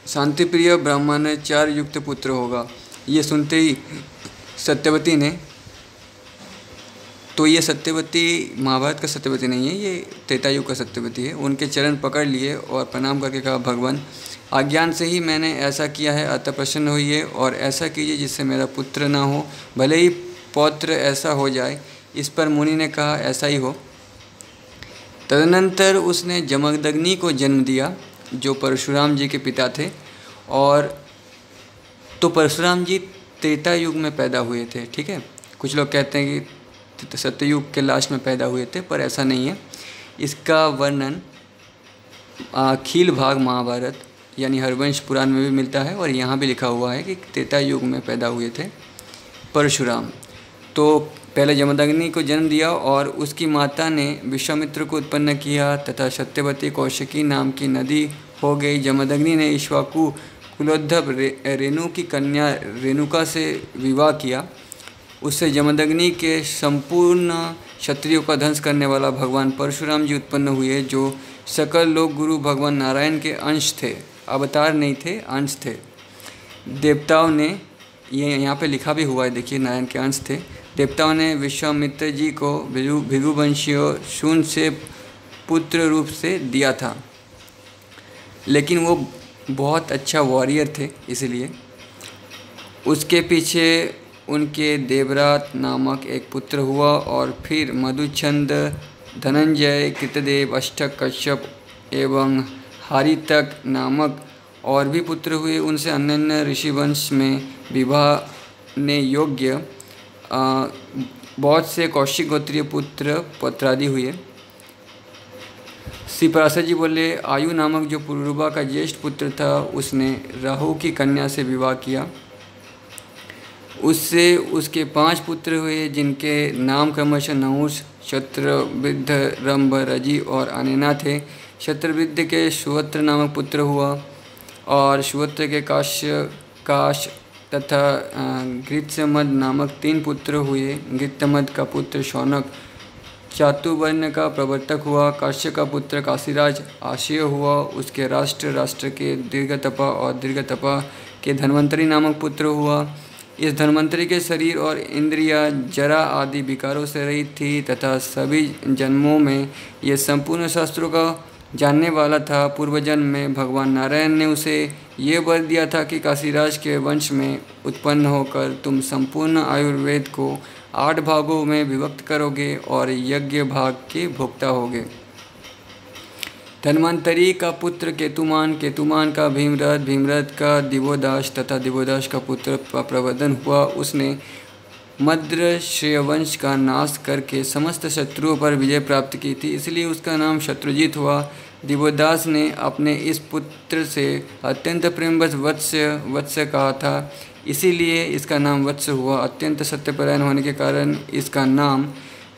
शांतिप्रिय ब्राह्मणाचार युक्त पुत्र होगा। ये सुनते ही सत्यवती ने, तो ये सत्यवती महाभारत का सत्यवती नहीं है, ये त्रेतायुग का सत्यवती है, उनके चरण पकड़ लिए और प्रणाम करके कहा, भगवान, अज्ञान से ही मैंने ऐसा किया है, अतः प्रसन्न होइए और ऐसा कीजिए जिससे मेरा पुत्र ना हो, भले ही पौत्र ऐसा हो जाए। इस पर मुनि ने कहा, ऐसा ही हो। तदनंतर उसने जमदग्नि को जन्म दिया जो परशुराम जी के पिता थे। और तो परशुराम जी त्रेता युग में पैदा हुए थे, ठीक है। कुछ लोग कहते हैं कि सत्ययुग के लास्ट में पैदा हुए थे, पर ऐसा नहीं है। इसका वर्णन अखिल भाग महाभारत यानी हरवंश पुराण में भी मिलता है और यहाँ भी लिखा हुआ है कि त्रेता युग में पैदा हुए थे परशुराम। तो पहले जमदग्नि को जन्म दिया और उसकी माता ने विश्वामित्र को उत्पन्न किया तथा सत्यवती कौशिकी नाम की नदी हो गई। जमदग्नि ने इक्ष्वाकु कुलोद्धव रेणु की कन्या रेणुका से विवाह किया। उससे जमदग्नि के संपूर्ण क्षत्रियों का ध्वंस करने वाला भगवान परशुराम जी उत्पन्न हुए, जो सकल लोक गुरु भगवान नारायण के अंश थे, अवतार नहीं थे, अंश थे। देवताओं ने, ये यहाँ पे लिखा भी हुआ है, देखिए, नारायण के अंश थे। देवताओं ने विश्वामित्र जी को भृगुवंशीय शून से पुत्र रूप से दिया था, लेकिन वो बहुत अच्छा वॉरियर थे, इसलिए उसके पीछे उनके देवरात नामक एक पुत्र हुआ और फिर मधुचंद, धनंजय, कृतदेव, अष्टक, कश्यप एवं हारितक नामक और भी पुत्र हुए। उनसे अन्य ऋषिवंश में विवाह ने योग्य बहुत से कौशिक गोत्रीय पुत्र पौत्रादि हुए। श्री पराशर जी बोले, आयु नामक जो पुरुरवा का ज्येष्ठ पुत्र था, उसने राहु की कन्या से विवाह किया। उससे उसके 5 पुत्र हुए, जिनके नाम क्रमशः नहुष, शत्रवृद्ध, रंभ, रजि और अनेना थे। शत्रवृद्ध के सुवत्र नामक पुत्र हुआ और सुवत्र के काश तथा घृतमद नामक 3 पुत्र हुए। घृतमद का पुत्र शौनक चातुवर्ण का प्रवर्तक हुआ। काश्य का पुत्र काशीराज आशय हुआ। उसके राष्ट्र के दीर्घतपा और दीर्घतपा के धन्वंतरी नामक पुत्र हुआ। इस धन्वंतरी के शरीर और इंद्रियां जरा आदि विकारों से रहित थी तथा सभी जन्मों में ये संपूर्ण शास्त्रों का जानने वाला था। पूर्व जन्म में भगवान नारायण ने उसे ये वर दिया था कि काशीराज के वंश में उत्पन्न होकर तुम संपूर्ण आयुर्वेद को 8 भागों में विभक्त करोगे और यज्ञ भाग के भोक्ता होगे। धन्वंतरी का पुत्र केतुमान, केतुमान का भीमरथ, भीमरथ का दिवोदास तथा दिवोदास का पुत्र प्रवर्धन हुआ। उसने मद्र श्रेयवंश का नाश करके समस्त शत्रुओं पर विजय प्राप्त की थी, इसलिए उसका नाम शत्रुजीत हुआ। दिवोदास ने अपने इस पुत्र से अत्यंत प्रेमवश वत्स कहा था, इसीलिए इसका नाम वत्स हुआ। अत्यंत सत्यपरायण होने के कारण इसका नाम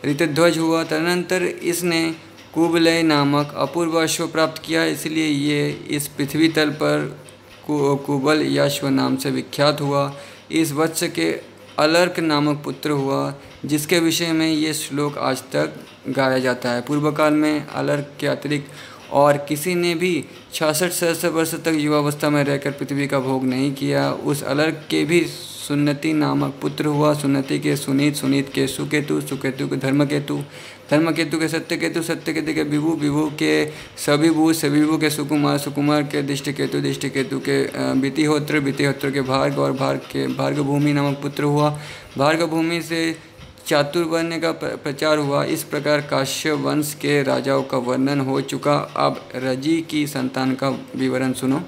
ऋतध्वज हुआ। तदनंतर इसने कुबलय नामक अपूर्व अश्व प्राप्त किया, इसलिए ये इस पृथ्वी तल पर कुबल याश्व नाम से विख्यात हुआ। इस वत्स के अलर्क नामक पुत्र हुआ, जिसके विषय में ये श्लोक आज तक गाया जाता है। पूर्व काल में अलर्क के अतिरिक्त और किसी ने भी 66 सहस्र वर्ष तक युवावस्था में रहकर पृथ्वी का भोग नहीं किया। उस अलर्क के भी सुन्नति नामक पुत्र हुआ। सुन्नति के सुनीत, सुनीत के सुकेतु, सुकेतु के धर्मकेतु, धर्मकेतु के सत्यकेतु, सत्यकेतु के विभु, विभु के सविभु, सविभु के सुकुमार, सुकुमार के दृष्टिकेतु, दृष्टिकेतु के वितिहोत्र, वितिहोत्र के भार्ग और भार्ग के भार्गभूमि नामक पुत्र हुआ। भार्गभूमि से चातुर्वर्ण का प्रचार हुआ। इस प्रकार काश्य वंश के राजाओं का वर्णन हो चुका। अब रजी की संतान का विवरण सुनो।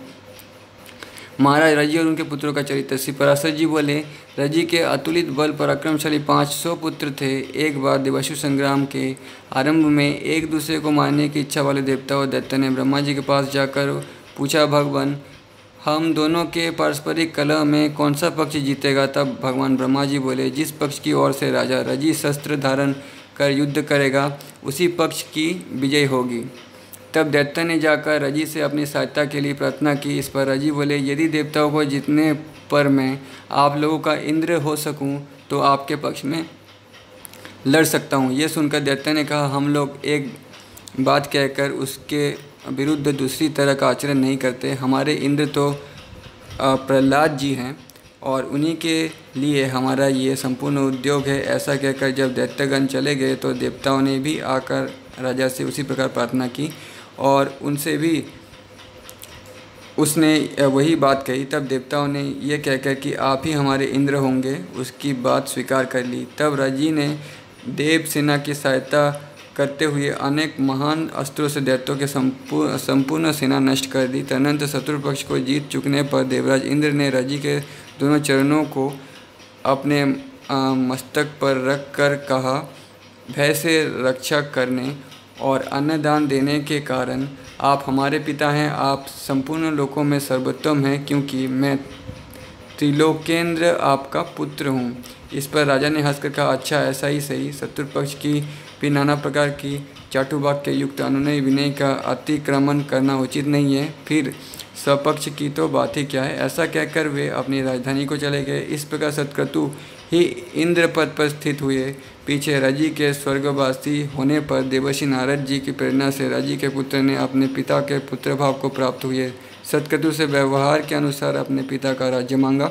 महाराज रजी और उनके पुत्रों का चरित्र। श्री पराशर जी बोले, रजी के अतुलित बल पराक्रमशाली 500 पुत्र थे। एक बार देवासुर संग्राम के आरंभ में एक दूसरे को मारने की इच्छा वाले देवता और दैत्य ने ब्रह्मा जी के पास जाकर पूछा, भगवान हम दोनों के पारस्परिक कलह में कौन सा पक्ष जीतेगा? तब भगवान ब्रह्मा जी बोले, जिस पक्ष की ओर से राजा रजी शस्त्र धारण कर युद्ध करेगा उसी पक्ष की विजय होगी। तब दैत्य ने जाकर रजी से अपनी सहायता के लिए प्रार्थना की। इस पर रजी बोले, यदि देवताओं को जीतने पर मैं आप लोगों का इंद्र हो सकूं तो आपके पक्ष में लड़ सकता हूं। यह सुनकर दैत्य ने कहा, हम लोग एक बात कहकर उसके विरुद्ध दूसरी तरह का आचरण नहीं करते। हमारे इंद्र तो प्रहलाद जी हैं और उन्हीं के लिए हमारा ये संपूर्ण उद्योग है। ऐसा कहकर जब दैत्यगण चले गए तो देवताओं ने भी आकर राजा से उसी प्रकार प्रार्थना की और उनसे भी उसने वही बात कही। तब देवताओं ने यह कहकर कि आप ही हमारे इंद्र होंगे उसकी बात स्वीकार कर ली। तब रजी ने देव सेना की सहायता करते हुए अनेक महान अस्त्रों से दैत्यों के संपूर्ण सेना नष्ट कर दी। तदनंतर शत्रु पक्ष को जीत चुकने पर देवराज इंद्र ने रजी के दोनों चरणों को अपने मस्तक पर रख कर कहा, भय से रक्षा करने और अन्नदान देने के कारण आप हमारे पिता हैं। आप संपूर्ण लोकों में सर्वोत्तम हैं क्योंकि मैं त्रिलोकेंद्र आपका पुत्र हूँ। इस पर राजा ने हंसकर कहा, अच्छा ऐसा ही सही। शत्रु पक्ष की भी नाना प्रकार की चाटुवाक के युक्त अनुनय विनय का अतिक्रमण करना उचित नहीं है, फिर स्वपक्ष की तो बात ही क्या है। ऐसा कहकर वे अपनी राजधानी को चले गए। इस प्रकार सतक्रतु ही इंद्र पद पर स्थित हुए। पीछे रजी के स्वर्गवासी होने पर देवर्षि नारद जी की प्रेरणा से रजी के पुत्र ने अपने पिता के पुत्र भाव को प्राप्त हुए। सतक्रतु से व्यवहार के अनुसार अपने पिता का राज्य मांगा,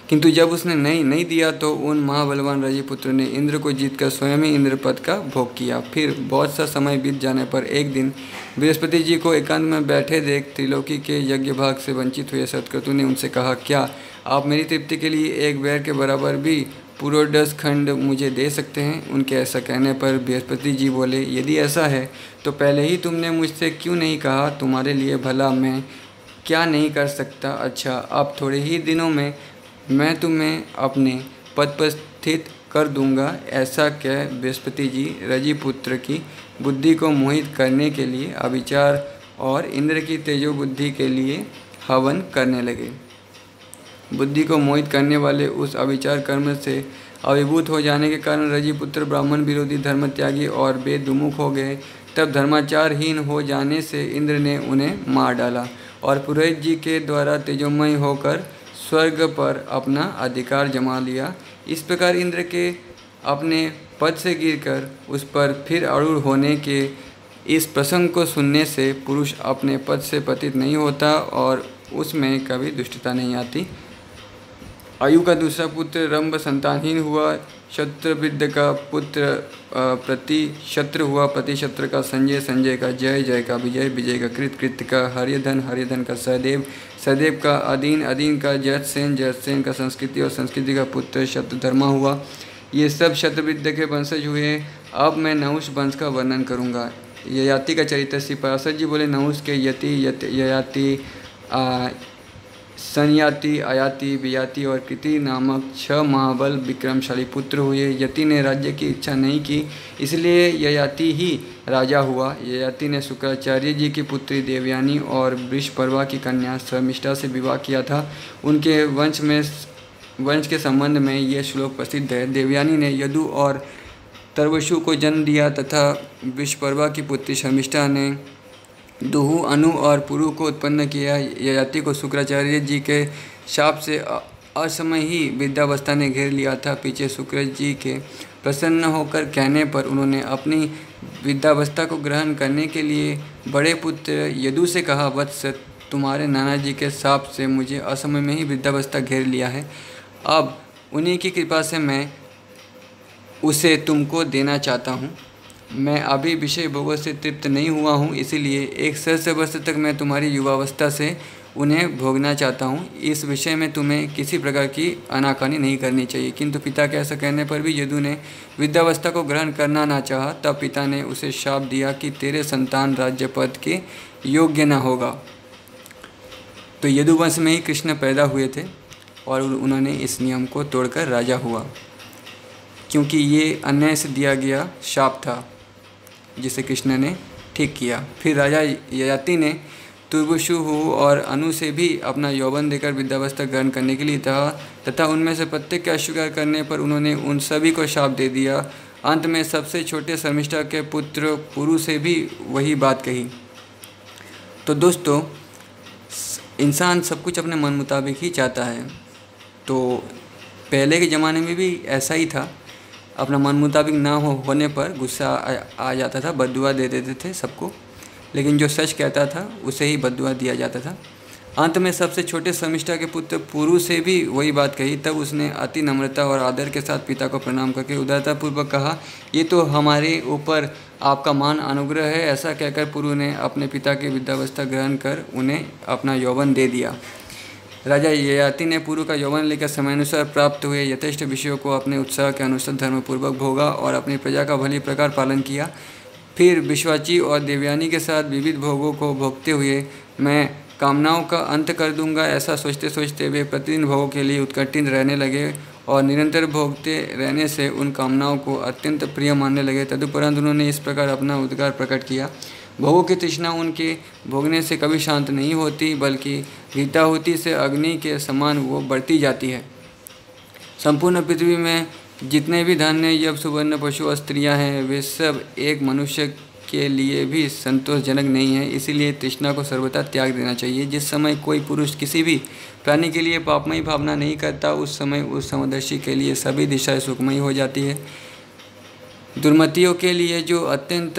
किंतु जब उसने नहीं दिया तो उन महाबलवान रजी पुत्र ने इंद्र को जीतकर स्वयं ही इंद्र पद का भोग किया। फिर बहुत सा समय बीत जाने पर एक दिन बृहस्पति जी को एकांत में बैठे देख त्रिलोकी के यज्ञ भाग से वंचित हुए सतक्रतु ने उनसे कहा, क्या आप मेरी तृप्ति के लिए एक बैर के बराबर भी पुरोडस खंड मुझे दे सकते हैं? उनके ऐसा कहने पर बृहस्पति जी बोले, यदि ऐसा है तो पहले ही तुमने मुझसे क्यों नहीं कहा? तुम्हारे लिए भला मैं क्या नहीं कर सकता। अच्छा, अब थोड़े ही दिनों में मैं तुम्हें अपने पद पर स्थित कर दूंगा। ऐसा कह बृहस्पति जी रजी पुत्र की बुद्धि को मोहित करने के लिए अविचार और इंद्र की तेजो बुद्धि के लिए हवन करने लगे। बुद्धि को मोहित करने वाले उस अविचार कर्म से अभिभूत हो जाने के कारण रजी पुत्र ब्राह्मण विरोधी धर्म त्यागी और वेद विमुख हो गए। तब धर्माचारहीन हो जाने से इंद्र ने उन्हें मार डाला और पुरोहित जी के द्वारा तेजोमय होकर स्वर्ग पर अपना अधिकार जमा लिया। इस प्रकार इंद्र के अपने पद से गिरकर उस पर फिर अरूढ़ होने के इस प्रसंग को सुनने से पुरुष अपने पद से पतित नहीं होता और उसमें कभी दुष्टता नहीं आती। आयु का दूसरा पुत्र रंभ संतानहीन हुआ। शत्रुवृद्ध का पुत्र प्रतिशत्रु हुआ। प्रतिशत्रु का संजय, संजय का जय, जय का विजय, विजय का कृत, कृत्य का हर्यधन, हर्यधन का सहदेव, सहदेव का अधीन, अधीन का जयसेन, जयसेन का संस्कृति और संस्कृति का पुत्र शत्रुधर्मा हुआ। ये सब शत्रुवृद्ध के वंशज हुए। अब मैं नहुष वंश का वर्णन करूँगा। ययाति का चरित्र। श्री पराशर जी बोले, नहुष के यति, ययाति, संयाति, अयाति, वियाति और कृति नामक 6 महाबल विक्रमशाली पुत्र हुए। यति ने राज्य की इच्छा नहीं की, इसलिए ययाति ही राजा हुआ। ययाति ने शुक्राचार्य जी की पुत्री देवयानी और वृषपर्वा की कन्या शर्मिष्ठा से विवाह किया था। उनके वंश के संबंध में यह श्लोक प्रसिद्ध है। देवयानी ने यदु और तरवशु को जन्म दिया तथा वृषपर्वा की पुत्री शर्मिष्ठा ने दुहु, अनु और पुरु को उत्पन्न किया। ययाति को शुक्राचार्य जी के शाप से असमय ही वृद्धावस्था ने घेर लिया था। पीछे शुक्र जी के प्रसन्न होकर कहने पर उन्होंने अपनी वृद्धावस्था को ग्रहण करने के लिए बड़े पुत्र यदु से कहा, वत्स तुम्हारे नाना जी के शाप से मुझे असमय में ही वृद्धावस्था घेर लिया है। अब उन्हीं की कृपा से मैं उसे तुमको देना चाहता हूँ। मैं अभी विषय भोगों से तृप्त नहीं हुआ हूँ, इसीलिए एक सहस्र वर्ष तक मैं तुम्हारी युवावस्था से उन्हें भोगना चाहता हूँ। इस विषय में तुम्हें किसी प्रकार की आनाकानी नहीं करनी चाहिए। किंतु पिता के ऐसा कहने पर भी यदु ने वृद्धावस्था को ग्रहण करना ना चाहा। तब पिता ने उसे शाप दिया कि तेरे संतान राज्य पद के योग्य न होगा। तो यदुवंश में ही कृष्ण पैदा हुए थे और उन्होंने इस नियम को तोड़कर राजा हुआ, क्योंकि ये अन्याय से दिया गया शाप था जिसे कृष्ण ने ठीक किया। फिर राजा ययाति ने तुर्वशु और अनु से भी अपना यौवन देकर वृद्धावस्था ग्रहण करने के लिए कहा, तथा उनमें से प्रत्येक के अस्वीकार करने पर उन्होंने उन सभी को शाप दे दिया। अंत में सबसे छोटे शर्मिष्ठा के पुत्र पुरु से भी वही बात कही। तो दोस्तों, इंसान सब कुछ अपने मन मुताबिक ही चाहता है। तो पहले के ज़माने में भी ऐसा ही था, अपना मन मुताबिक ना होने पर गुस्सा आ जाता था, बद्दुआ दे देते थे सबको, लेकिन जो सच कहता था उसे ही बद्दुआ दिया जाता था। अंत में सबसे छोटे शर्मिष्ठा के पुत्र पुरु से भी वही बात कही। तब उसने अति नम्रता और आदर के साथ पिता को प्रणाम करके उदारतापूर्वक कहा, ये तो हमारे ऊपर आपका मान अनुग्रह है। ऐसा कहकर पुरु ने अपने पिता की वृद्धावस्था ग्रहण कर उन्हें अपना यौवन दे दिया। राजा ययाति ने पुरु का यौवन लेकर समयानुसार प्राप्त हुए यथेष्ट विषयों को अपने उत्साह के अनुसार धर्मपूर्वक भोगा और अपनी प्रजा का भली प्रकार पालन किया। फिर विश्वाची और देवयानी के साथ विविध भोगों को भोगते हुए मैं कामनाओं का अंत कर दूंगा, ऐसा सोचते सोचते वे प्रतिदिन भोगों के लिए उत्कंठित रहने लगे और निरंतर भोगते रहने से उन कामनाओं को अत्यंत प्रिय मानने लगे। तदुपरांत उन्होंने इस प्रकार अपना उद्गार प्रकट किया, भोगों की तृष्णा उनके भोगने से कभी शांत नहीं होती, बल्कि गीताहुति से अग्नि के समान वो बढ़ती जाती है। संपूर्ण पृथ्वी में जितने भी धन्य यव सुवर्ण पशु और स्त्रियाँ हैं, वे सब एक मनुष्य के लिए भी संतोषजनक नहीं है। इसीलिए तृष्णा को सर्वथा त्याग देना चाहिए। जिस समय कोई पुरुष किसी भी प्राणी के लिए पापमयी भावना नहीं करता, उस समय उस समदर्शी के लिए सभी दिशाएं सुखमयी हो जाती है। दुर्मतियों के लिए जो अत्यंत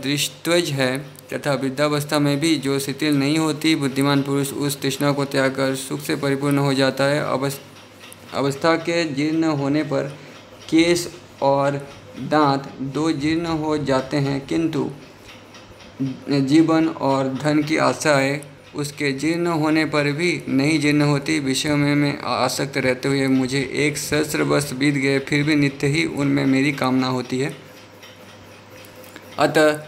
दृष्टज है तथा वृद्धावस्था में भी जो शिथिल नहीं होती, बुद्धिमान पुरुष उस तृष्णा को त्याग कर सुख से परिपूर्ण हो जाता है। अवस्था के जीर्ण होने पर केश और दांत दो जीर्ण हो जाते हैं, किंतु जीवन और धन की आशाएं उसके जीर्ण होने पर भी नहीं जीर्ण होती। विषयों में मैं आसक्त रहते हुए मुझे 1 सहस्र वर्ष बीत गए, फिर भी नित्य ही उनमें मेरी कामना होती है। अतः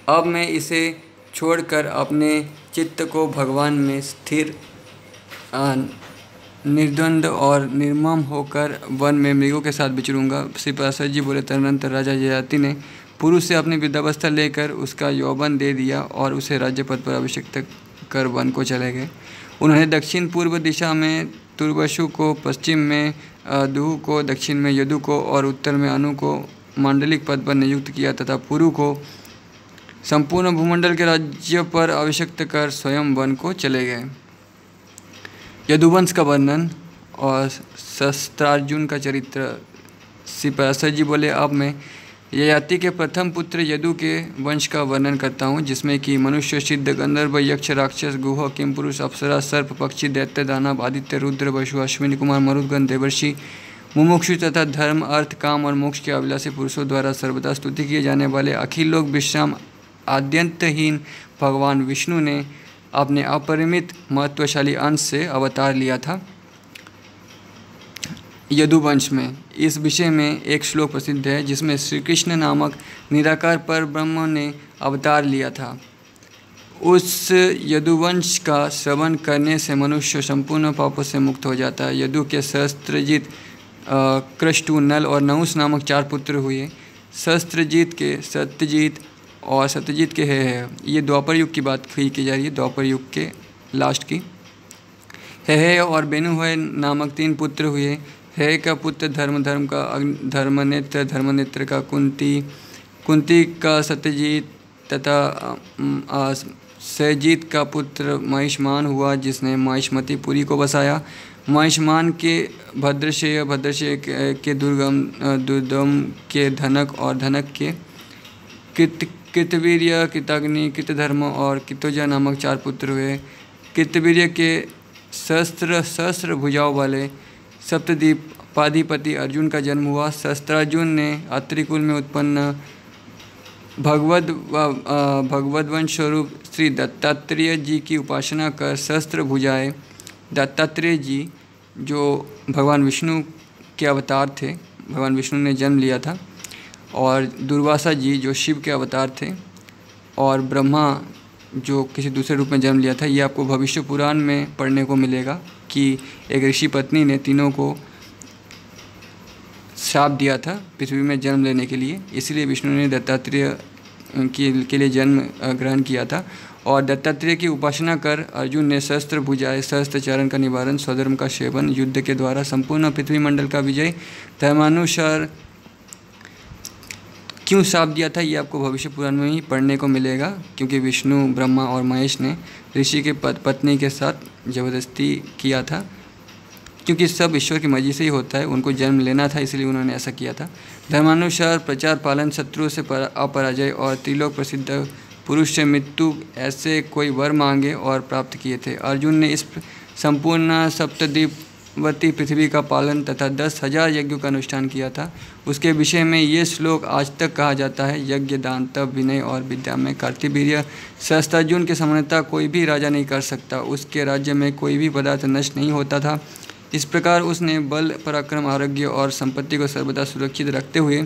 अब मैं इसे छोड़कर अपने चित्त को भगवान में स्थिर, निर्द्वंद और निर्मम होकर वन में मृगों के साथ विचरूंगा। श्री पार्षद जी बोले, तदनंतर राजा ययाति ने पुरुष से अपनी वृद्धावस्था लेकर उसका यौवन दे दिया और उसे राज्य पद पर अभिषिक्त कर वन को चले गए। उन्होंने दक्षिण पूर्व दिशा में तुर्वशु को, पश्चिम में दुहु को, दक्षिण में यदु को और उत्तर में अनु को मांडलिक पद पर नियुक्त किया तथा पुरु को संपूर्ण भूमंडल के राज्य पर अभिषिक्त कर स्वयं वन को चले गए। यदुवंश का वर्णन और शस्त्रार्जुन का चरित्र। श्री पार्षद जी बोले, अब मैं ययाति के प्रथम पुत्र यदु के वंश का वर्णन करता हूँ, जिसमें कि मनुष्य, सिद्ध, गंधर्व, यक्ष, राक्षस, गुह, किमपुरुष, अप्सरा, सर्प, पक्षी, दैत्य, दानव, आदित्य, रुद्र, वसु, अश्विनी कुमार, मरुदगण, देवर्षि, मुमुक्षु तथा धर्म, अर्थ, काम और मोक्ष के अभिलाषी पुरुषों द्वारा सर्वदा स्तुति किए जाने वाले अखिल लोक विश्राम आद्यंतहीन भगवान विष्णु ने अपने अपरिमित महत्वशाली अंश से अवतार लिया था यदुवंश में। इस विषय में एक श्लोक प्रसिद्ध है, जिसमें श्री कृष्ण नामक निराकार पर ब्रह्म ने अवतार लिया था। उस यदुवंश का श्रवण करने से मनुष्य संपूर्ण पापों से मुक्त हो जाता है। यदु के सहस्त्रजित, क्रष्टु, नल और नहुस नामक 4 पुत्र हुए। सहस्त्रजित के सत्यजित और सत्यजित के है। ये द्वापर युग की बात की जा रही है, द्वापर युग के लास्ट की। है और बेनुहय नामक 3 पुत्र हुए। है का पुत्र धर्म का धर्मनेत्र का कुंती का सत्यजीत तथा सहजीत का पुत्र महिष्मान हुआ, जिसने महिष्मती पुरी को बसाया। महिष्मान के भद्रशेय के दुर्गम के धनक और धनक के कृतवीर्य, कृताग्नि, कृतधर्म और कृतोजा नामक 4 पुत्र हुए। कृतवीर्य के सहस्त्र भुजाओं वाले सप्तद्वीपाधिपति अर्जुन का जन्म हुआ। शस्त्रार्जुन ने अत्रिकुल में उत्पन्न भगवद्वंश स्वरूप श्री दत्तात्रेय जी की उपासना कर सहस्त्र भुजाएं, दत्तात्रेय जी जो भगवान विष्णु के अवतार थे, भगवान विष्णु ने जन्म लिया था, और दुर्वासा जी जो शिव के अवतार थे, और ब्रह्मा जो किसी दूसरे रूप में जन्म लिया था। ये आपको भविष्य पुराण में पढ़ने को मिलेगा कि एक ऋषि पत्नी ने तीनों को श्राप दिया था पृथ्वी में जन्म लेने के लिए, इसलिए विष्णु ने दत्तात्रेय के लिए जन्म ग्रहण किया था। और दत्तात्रेय की उपासना कर अर्जुन ने सहस्त्र भुजाएं, सहस्त्र चरण का निवारण, स्वधर्म का सेवन, युद्ध के द्वारा संपूर्ण पृथ्वी मंडल का विजय, धर्मानुसार क्यों श्राप दिया था ये आपको भविष्य पुराण में ही पढ़ने को मिलेगा, क्योंकि विष्णु, ब्रह्मा और महेश ने ऋषि के पत्नी के साथ जबरदस्ती किया था, क्योंकि सब ईश्वर की मर्जी से ही होता है, उनको जन्म लेना था इसलिए उन्होंने ऐसा किया था। धर्मानुसार प्रचार पालन, शत्रु से अपराजय और त्रिलोक प्रसिद्ध पुरुष से मृत्यु, ऐसे कोई वर मांगे और प्राप्त किए थे। अर्जुन ने इस संपूर्ण सप्तद्वीपवती पृथ्वी का पालन तथा 10,000 यज्ञों का अनुष्ठान किया था। उसके विषय में ये श्लोक आज तक कहा जाता है, यज्ञ, दान, तप, विनय और विद्या में कार्तिवीर्य सहस्त्रार्जुन के समानता कोई भी राजा नहीं कर सकता। उसके राज्य में कोई भी पदार्थ नष्ट नहीं होता था। इस प्रकार उसने बल, पराक्रम, आरोग्य और संपत्ति को सर्वदा सुरक्षित रखते हुए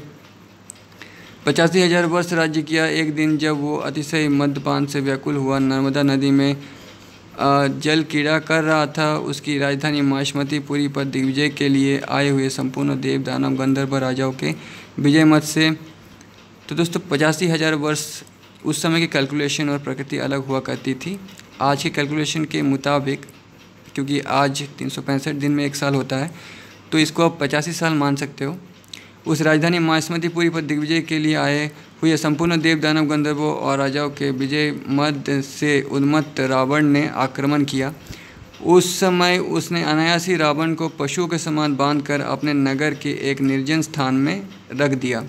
85,000 वर्ष राज्य किया। एक दिन जब वो अतिशय मद्यपान से व्याकुल हुआ नर्मदा नदी में जल क्रीड़ा कर रहा था, उसकी राजधानी माहिष्मतीपुरी पर दिग्विजय के लिए आए हुए संपूर्ण देव, दानव, गंधर्व राजाओं के विजय मत से। तो दोस्तों 85,000 वर्ष उस समय की कैलकुलेशन और प्रकृति अलग हुआ करती थी। आज की कैलकुलेशन के मुताबिक, क्योंकि आज 365 दिन में एक साल होता है, तो इसको आप 85 साल मान सकते हो। उस राजधानी माहिष्मतीपुरी पर दिग्विजय के लिए आए हुए संपूर्ण देव, दानव, गंधर्वों और राजाओं के विजय मद से उन्मत्त रावण ने आक्रमण किया। उस समय उसने अनायास ही रावण को पशुओं के समान बांधकर अपने नगर के एक निर्जन स्थान में रख दिया।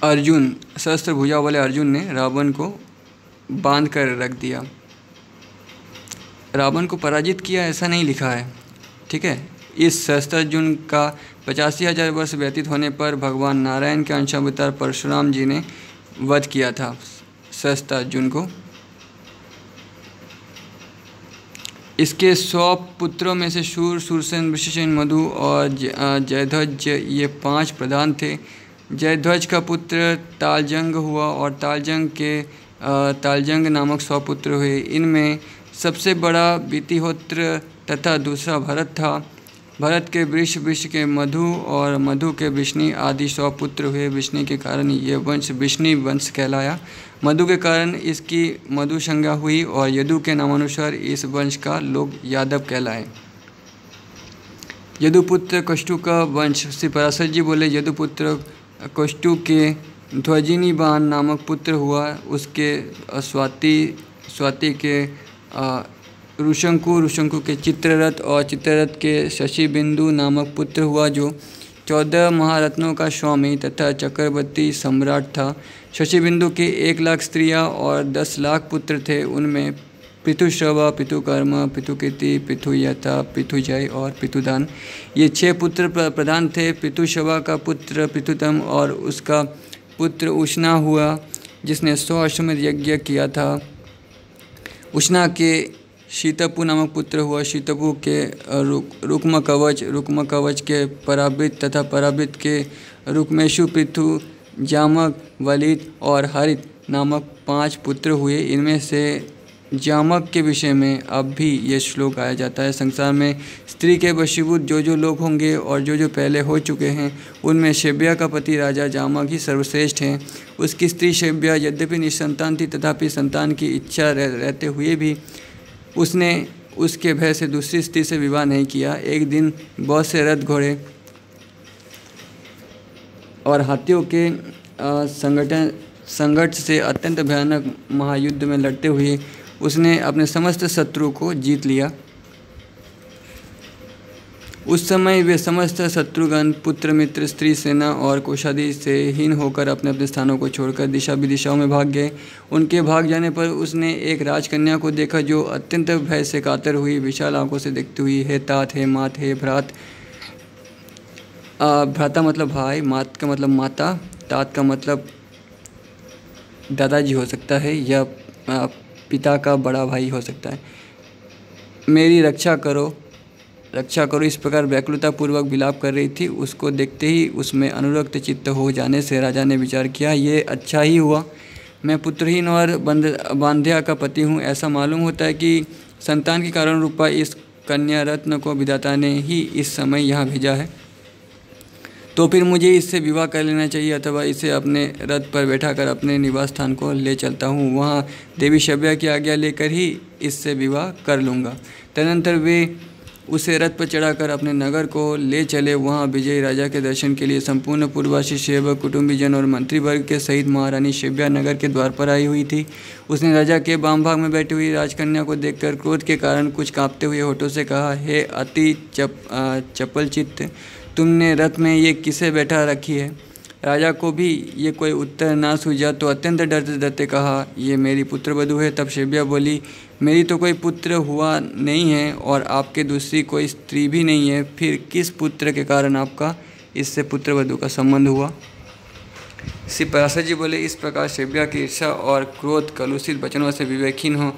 अर्जुन, सहस्त्र भुजा वाले अर्जुन ने रावण को बांध कर रख दिया। रावण को पराजित किया ऐसा नहीं लिखा है, ठीक है। इस सहस्त्रार्जुन का 85,000 वर्ष व्यतीत होने पर भगवान नारायण के अंशावतार परशुराम जी ने वध किया था सहस्त्रार्जुन को। इसके 100 पुत्रों में से शूर, शूरसेन, वृषसेन, मधु और जयध्वज ये 5 प्रधान थे। जयध्वज का पुत्र तालजंग हुआ और तालजंग नामक 100 पुत्र हुए। इनमें सबसे बड़ा वितिहोत्र तथा दूसरा भरत था। भरत के वृष के मधु और मधु के विष्णु आदि 100 पुत्र हुए। विष्णु के कारण ये वंश विष्णु वंश कहलाया। मधु के कारण इसकी मधु संज्ञा हुई और यदु के नामानुसार इस वंश का लोग यादव कहलाए। यदुपुत्र कष्टु का वंश, श्री पराशर जी बोले यदुपुत्र कष्टु के ध्वजिनीबान नामक पुत्र हुआ। उसके स्वाति के ऋशंकु के चित्ररथ और चित्ररथ के शशिबिंदु नामक पुत्र हुआ, जो 14 महारत्नों का स्वामी तथा चक्रवर्ती सम्राट था। शशिबिंदु के 1 लाख स्त्रियां और 10 लाख पुत्र थे। उनमें पृथुश्रवा, पृथुकर्मा, पृथुकीर्ति, पृथुयथा, पृथुजय और पृथुदान ये 6 पुत्र प्रधान थे। पृथुश्रवा का पुत्र पृथुतम और उसका पुत्र उष्णा हुआ, जिसने 100 अश्वमेध यज्ञ किया था। उष्णा के शीतपु नामक पुत्र हुआ। शीतपु के रुक्मकवच के परावृत तथा परावृत के रुक्मेशु, पृथु, जामक, वलित और हरित नामक 5 पुत्र हुए। इनमें से जामक के विषय में अब भी ये श्लोक आया जाता है। संसार में स्त्री के वशीभूत जो लोग होंगे और जो पहले हो चुके हैं, उनमें शैब्या का पति राजा जामक ही सर्वश्रेष्ठ हैं। उसकी स्त्री शैब्या यद्यपि निसंतान थी, तथापि संतान की इच्छा रहते हुए भी उसने उसके भय से दूसरी स्त्री से विवाह नहीं किया। एक दिन बहुत से रथ, घोड़े और हाथियों के संघर्ष से अत्यंत भयानक महायुद्ध में लड़ते हुए उसने अपने समस्त शत्रु को जीत लिया। उस समय वे समस्त शत्रुगण, पुत्र, मित्र, स्त्री, सेना और कोषादि से हीन होकर अपने अपने स्थानों को छोड़कर दिशा विदिशाओं में भाग गए। उनके भाग जाने पर उसने एक राजकन्या को देखा, जो अत्यंत भय से कातर हुई विशाल आंखों से देखती हुई, हे तात, हे मात, हे भ्रात। भ्राता मतलब भाई, मात का मतलब माता, तात का मतलब दादाजी हो सकता है या पिता का बड़ा भाई हो सकता है। मेरी रक्षा करो, इस प्रकार व्याकुलता पूर्वक विलाप कर रही थी। उसको देखते ही उसमें अनुरक्त चित्त हो जाने से राजा ने विचार किया, ये अच्छा ही हुआ। मैं पुत्रहीन और बांध्या का पति हूँ। ऐसा मालूम होता है कि संतान के कारण रूपा इस कन्या रत्न को विधाता ने ही इस समय यहाँ भेजा है, तो फिर मुझे इससे विवाह कर लेना चाहिए अथवा इसे अपने रथ पर बैठाकर अपने निवास स्थान को ले चलता हूँ। वहाँ देवी शव्या की आज्ञा लेकर ही इससे विवाह कर लूँगा। तदनंतर वे उसे रथ पर चढ़ाकर अपने नगर को ले चले। वहाँ विजयी राजा के दर्शन के लिए संपूर्ण पूर्ववासी सेवक, कुटुंबीजन और मंत्री वर्ग के सहित महारानी शव्या नगर के द्वार पर आई हुई थी। उसने राजा के वाम भाग में बैठी हुई राजकन्या को देखकर क्रोध के कारण कुछ कांपते हुए होठों से कहा, हे अति चपल चित्त, तुमने रथ में ये किसे बैठा रखी है? राजा को भी ये कोई उत्तर ना सूझा तो अत्यंत डरते डरते कहा, ये मेरी पुत्रवधू है। तब शव्या बोली, मेरी तो कोई पुत्र हुआ नहीं है और आपके दूसरी कोई स्त्री भी नहीं है, फिर किस पुत्र के कारण आपका इससे पुत्रवधू का संबंध हुआ? श्री पराशर जी बोले, इस प्रकार शव्या की ईर्ष्या और क्रोध कलुषित वचनों से विवेकहीन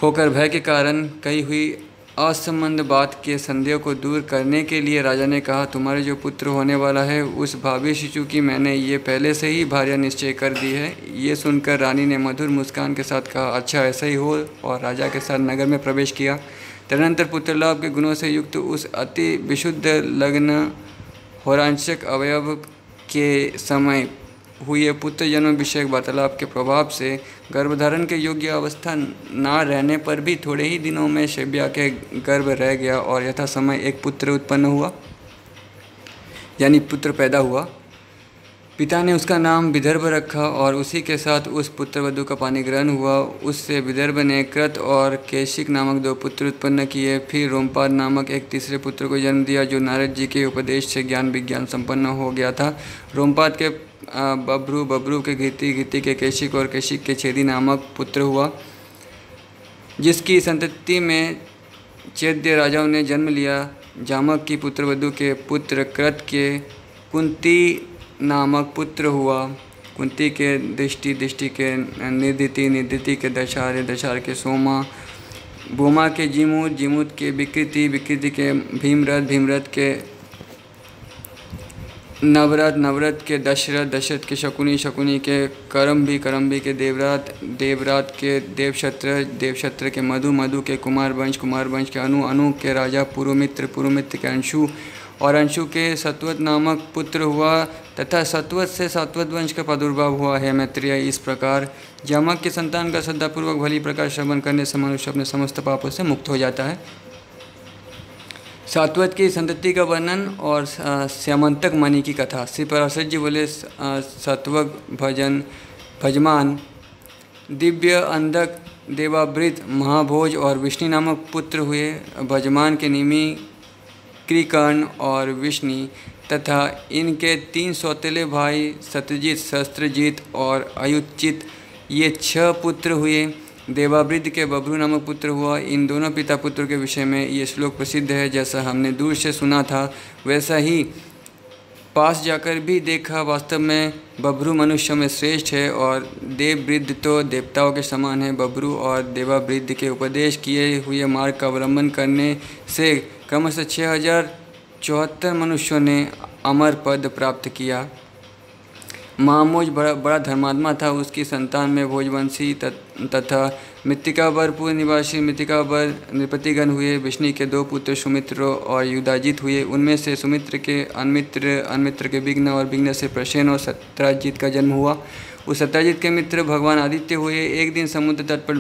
होकर भय के कारण कही हुई असंबंध बात के संदेह को दूर करने के लिए राजा ने कहा, तुम्हारे जो पुत्र होने वाला है उस भावी शिशु की मैंने ये पहले से ही भार्या निश्चय कर दी है। ये सुनकर रानी ने मधुर मुस्कान के साथ कहा, अच्छा ऐसा ही हो, और राजा के साथ नगर में प्रवेश किया। तदनंतर पुत्रलाभ के गुणों से युक्त उस अति विशुद्ध लग्न होरांशक अवयव के समय हुए पुत्र जन्म विषयक वार्तालाप के प्रभाव से गर्भधारण के योग्य अवस्था ना रहने पर भी थोड़े ही दिनों में शव्या के गर्भ रह गया और यथा समय एक पुत्र उत्पन्न हुआ, यानी पुत्र पैदा हुआ। पिता ने उसका नाम विदर्भ रखा और उसी के साथ उस पुत्रवधू का पानी ग्रहण हुआ। उससे विदर्भ ने कृत और केशिक नामक 2 पुत्र उत्पन्न किए। फिर रोमपाद नामक एक तीसरे पुत्र को जन्म दिया जो नारद जी के उपदेश से ज्ञान विज्ञान संपन्न हो गया था। रोमपाद के बब्रू के घिति के केशिक और केशिक के छेदी नामक पुत्र हुआ, जिसकी संतति में चैद्य राजाओं ने जन्म लिया। जामक की पुत्रवधू के पुत्र कृत के कुंती नामक पुत्र हुआ। कुंती के दृष्टि के निदिति के दशार के सोमा, भूमा के जीमूत के विकृति के भीमरथ के नवरथ के दशरथ के शकुनी के करम्भी के देवरात के देवशत्र के मधु के कुमार वंश के अनु के राजा पुरुमित्र के अंशु और अंशु के सत्वत नामक पुत्र हुआ तथा सत्वत से सात्वत वंश का प्रादुर्भाव हुआ है। मैत्रेय, इस प्रकार जामक के संतान का श्रद्धापूर्वक भली प्रकार श्रवण करने से मनुष्य अपने समस्त पापों से मुक्त हो जाता है। सात्वत की संतति का वर्णन और स्यामंतक मणि की कथा। श्री पराशर जी बोले, सत्वक भजमान दिव्य अंधक देवावृत महाभोज और विष्णु नामक पुत्र हुए। भजमान के निमि कृकर्ण और विष्णु तथा इनके 3 सौतेले भाई सत्यजित, शस्त्रजित और अयुचित, ये 6 पुत्र हुए। देवावृत के बब्रू नामक पुत्र हुआ। इन दोनों पिता पुत्र के विषय में ये श्लोक प्रसिद्ध है। जैसा हमने दूर से सुना था वैसा ही पास जाकर भी देखा। वास्तव में बब्रू मनुष्यों में श्रेष्ठ है और देववृद्ध तो देवताओं के समान है। बब्रू और देवावृद्ध के उपदेश किए हुए मार्ग का अवलंबन करने से क्रमशः 6074 मनुष्यों ने अमर पद प्राप्त किया। महामोज बड़ा धर्मात्मा था। उसकी संतान में भोजवंशी तथा मृत्तिकावर निवासी मृत्तिकावर नृपतिगण हुए। विष्णु के 2 पुत्र सुमित्र और युधाजित हुए। उनमें से सुमित्र के अनमित्र के विघ्न और विघ्न से प्रसेन और सत्राजित का जन्म हुआ। उस सत्राजित के मित्र भगवान आदित्य हुए। एक दिन समुद्र तट पर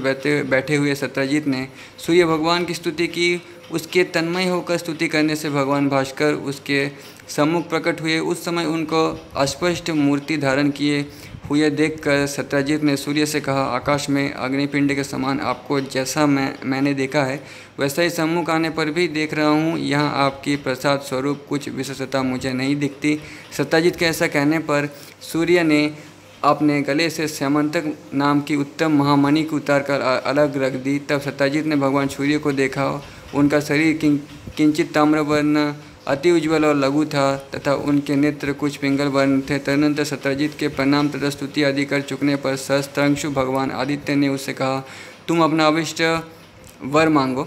बैठे हुए सत्राजित ने सूर्य भगवान की स्तुति की। उसके तन्मय होकर स्तुति करने से भगवान भास्कर उसके सम्मुख प्रकट हुए। उस समय उनको अस्पष्ट मूर्ति धारण किए हुए देखकर सत्राजित ने सूर्य से कहा, आकाश में अग्निपिंड के समान आपको जैसा मैंने देखा है वैसा ही सम्मुख आने पर भी देख रहा हूँ। यहाँ आपकी प्रसाद स्वरूप कुछ विशेषता मुझे नहीं दिखती। सत्राजित के ऐसा कहने पर सूर्य ने अपने गले से स्यामंतक नाम की उत्तम महामणि को उतारकर अलग रख दी। तब सत्राजित ने भगवान सूर्य को देखा। उनका शरीर किंचित ताम्रवर्ण अति उज्ज्वल और लघु था तथा उनके नेत्र कुछ पिंगल वर्ण थे। तदनंतर सत्राजित के प्रणाम तथा स्तुति आदि कर चुकने पर सहस्त्रांशु भगवान आदित्य ने उससे कहा, तुम अपना अभिष्ट वर मांगो।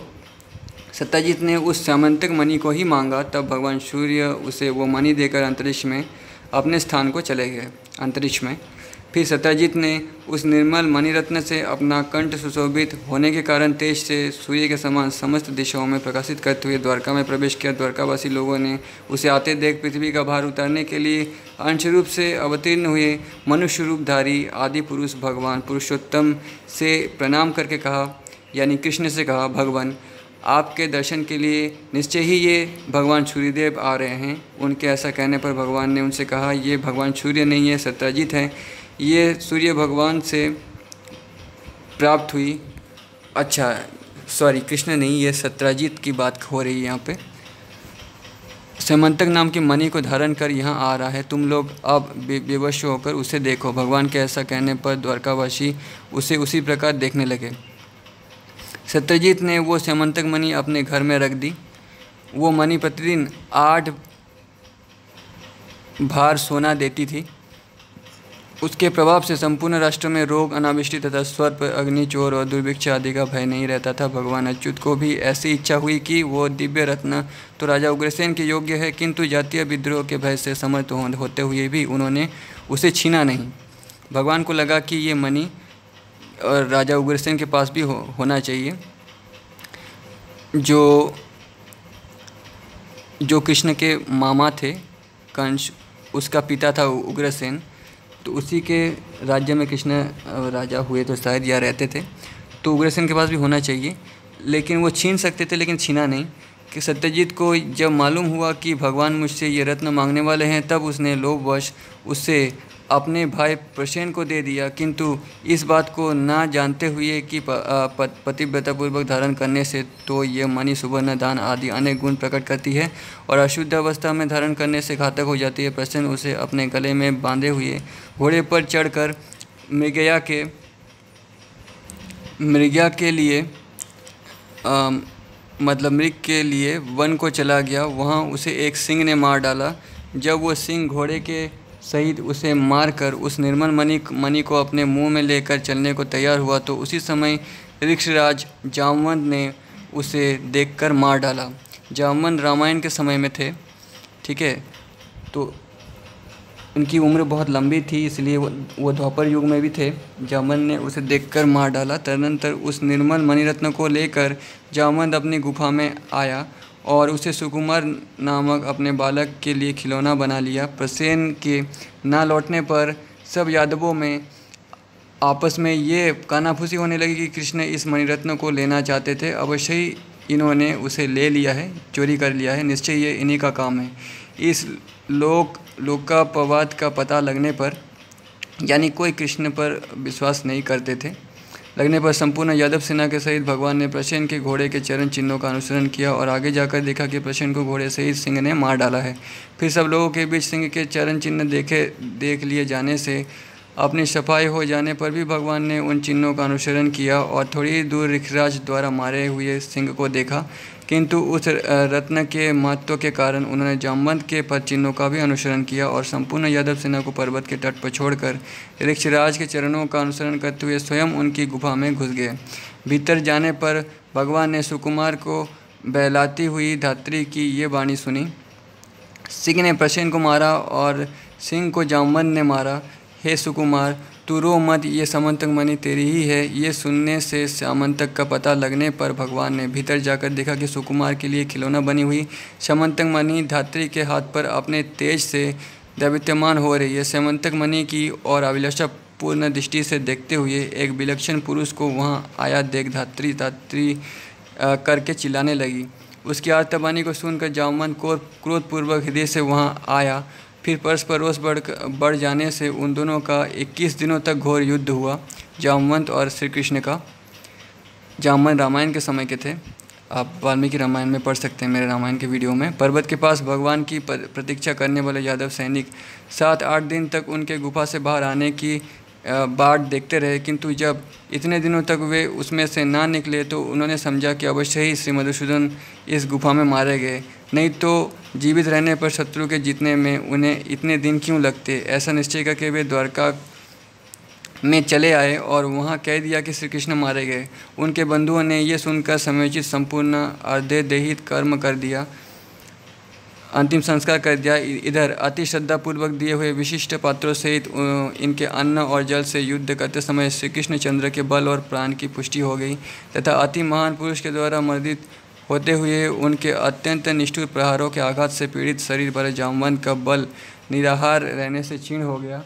सत्राजित ने उस स्यामंतक मणि को ही मांगा। तब भगवान सूर्य उसे वो मणि देकर अंतरिक्ष में अपने स्थान को चले गए। अंतरिक्ष में फिर सत्यजित ने उस निर्मल मणिरत्न से अपना कंठ सुशोभित होने के कारण तेज से सूर्य के समान समस्त दिशाओं में प्रकाशित करते हुए द्वारका में प्रवेश किया। द्वारकावासी लोगों ने उसे आते देख पृथ्वी का भार उतारने के लिए अंश रूप से अवतीर्ण हुए मनुष्य रूपधारी आदि पुरुष भगवान पुरुषोत्तम से प्रणाम करके कहा, यानी कृष्ण से कहा, भगवान आपके दर्शन के लिए निश्चय ही ये भगवान सूर्यदेव आ रहे हैं। उनके ऐसा कहने पर भगवान ने उनसे कहा, ये भगवान सूर्य नहीं है, सत्यजित हैं। ये सूर्य भगवान से प्राप्त हुई। अच्छा सॉरी, कृष्ण नहीं, ये सत्यजित की बात हो रही है यहाँ पे। समंतक नाम की मणि को धारण कर यहाँ आ रहा है, तुम लोग अब बेवश होकर उसे देखो। भगवान के ऐसा कहने पर द्वारकावासी उसे उसी प्रकार देखने लगे। सत्यजित ने वो समंतक मणि अपने घर में रख दी। वो मणि प्रतिदिन 8 भार सोना देती थी। उसके प्रभाव से संपूर्ण राष्ट्र में रोग, अनावृष्टि तथा सर्प, अग्नि, चोर और दुर्भिक्ष आदि का भय नहीं रहता था। भगवान अच्युत को भी ऐसी इच्छा हुई कि वो दिव्य रत्न तो राजा उग्रसेन के योग्य है, किंतु जातीय विद्रोह के भय से समर्थ होते हुए भी उन्होंने उसे छीना नहीं। भगवान को लगा कि ये मणि और राजा उग्रसेन के पास भी होना चाहिए, जो कृष्ण के मामा थे। कंस उसका पिता था उग्रसेन, तो उसी के राज्य में कृष्ण राजा हुए तो शायद या रहते थे, तो उग्रसेन के पास भी होना चाहिए। लेकिन वो छीन सकते थे, लेकिन छीना नहीं। कि सत्यजित को जब मालूम हुआ कि भगवान मुझसे ये रत्न मांगने वाले हैं, तब उसने लोभवश उससे अपने भाई प्रसेन को दे दिया, किंतु इस बात को ना जानते हुए कि पतिव्रतापूर्वक धारण करने से तो ये मणि सुवर्ण, दान आदि अनेक गुण प्रकट करती है और अशुद्ध अवस्था में धारण करने से घातक हो जाती है। प्रसेन उसे अपने गले में बांधे हुए घोड़े पर चढ़कर मृगया मृग के लिए वन को चला गया। वहाँ उसे एक सिंह ने मार डाला। जब वो सिंह घोड़े के सहित उसे मारकर उस निर्मल मणि को अपने मुंह में लेकर चलने को तैयार हुआ, तो उसी समय ऋक्षराज जामवंत ने उसे देखकर मार डाला। जामवंत रामायण के समय में थे, ठीक है, तो उनकी उम्र बहुत लंबी थी, इसलिए वो द्वापर युग में भी थे। जामवंत ने उसे देखकर मार डाला। तदनंतर उस निर्मल मणिरत्न को लेकर जामवंत अपनी गुफा में आया और उसे सुकुमार नामक अपने बालक के लिए खिलौना बना लिया। प्रसेन के ना लौटने पर सब यादवों में आपस में ये कानाफूसी होने लगी कि कृष्ण इस मणिरत्न को लेना चाहते थे। अवश्य ही इन्होंने उसे ले लिया है, चोरी कर लिया है, निश्चय ये इन्हीं का काम है। इस लोकापवाद का पता लगने पर, यानी कोई कृष्ण पर विश्वास नहीं करते थे, लगने पर संपूर्ण यादव सेना के सहित भगवान ने प्रसेन के घोड़े के चरण चिन्हों का अनुसरण किया और आगे जाकर देखा कि प्रसेन को घोड़े सहित सिंह ने मार डाला है। फिर सब लोगों के बीच सिंह के चरण चिन्ह देख लिए जाने से अपनी सफाई हो जाने पर भी भगवान ने उन चिन्हों का अनुसरण किया और थोड़ी दूर ऋक्षराज द्वारा मारे हुए सिंह को देखा, किंतु उस रत्न के महत्व के कारण उन्होंने जामवंत के पद चिन्हों का भी अनुसरण किया और संपूर्ण यादव सेना को पर्वत के तट पर छोड़कर ऋक्षराज के चरणों का अनुसरण करते हुए स्वयं उनकी गुफा में घुस गए। भीतर जाने पर भगवान ने सुकुमार को बहलाती हुई धात्री की ये वाणी सुनी। सिंह ने प्रसेन को मारा और सिंह को जामवंत ने मारा। हे सुकुमार, तू रो मत, ये समंतक मणि तेरी ही है। ये सुनने से समंतक का पता लगने पर भगवान ने भीतर जाकर देखा कि सुकुमार के लिए खिलौना बनी हुई समंतक मणि धात्री के हाथ पर अपने तेज से दैवित्यमान हो रही है। समंतक मणि की और अभिलाषा पूर्ण दृष्टि से देखते हुए एक विलक्षण पुरुष को वहाँ आया देख धात्री करके चिल्लाने लगी। उसकी आर्तवाणी को सुनकर जामवंत क्रोधपूर्वक हृदय से वहाँ आया। फिर परस्पर रोष बढ़ जाने से उन दोनों का 21 दिनों तक घोर युद्ध हुआ, जामवंत और श्री कृष्ण का। जामवंत रामायण के समय के थे, आप वाल्मीकि रामायण में पढ़ सकते हैं, मेरे रामायण के वीडियो में। पर्वत के पास भगवान की प्रतीक्षा करने वाले यादव सैनिक 7-8 दिन तक उनके गुफा से बाहर आने की बाट देखते रहे, किंतु जब इतने दिनों तक वे उसमें से ना निकले तो उन्होंने समझा कि अवश्य ही श्री मधुसूदन इस गुफा में मारे गए, नहीं तो जीवित रहने पर शत्रु के जीतने में उन्हें इतने दिन क्यों लगते। ऐसा निश्चय करके वे द्वारका में चले आए और वहाँ कह दिया कि श्री कृष्ण मारे गए। उनके बंधुओं ने ये सुनकर समयोचित संपूर्ण अर्धेदेहित कर्म कर दिया। अंतिम संस्कार कर दिया। इधर अति श्रद्धापूर्वक दिए हुए विशिष्ट पात्रों सहित इनके अन्न और जल से युद्ध करते समय श्री कृष्ण चंद्र के बल और प्राण की पुष्टि हो गई तथा अति महान पुरुष के द्वारा मर्दित होते हुए उनके अत्यंत निष्ठुर प्रहारों के आघात से पीड़ित शरीर पर जामवंत का बल निराहार रहने से क्षीण हो गया।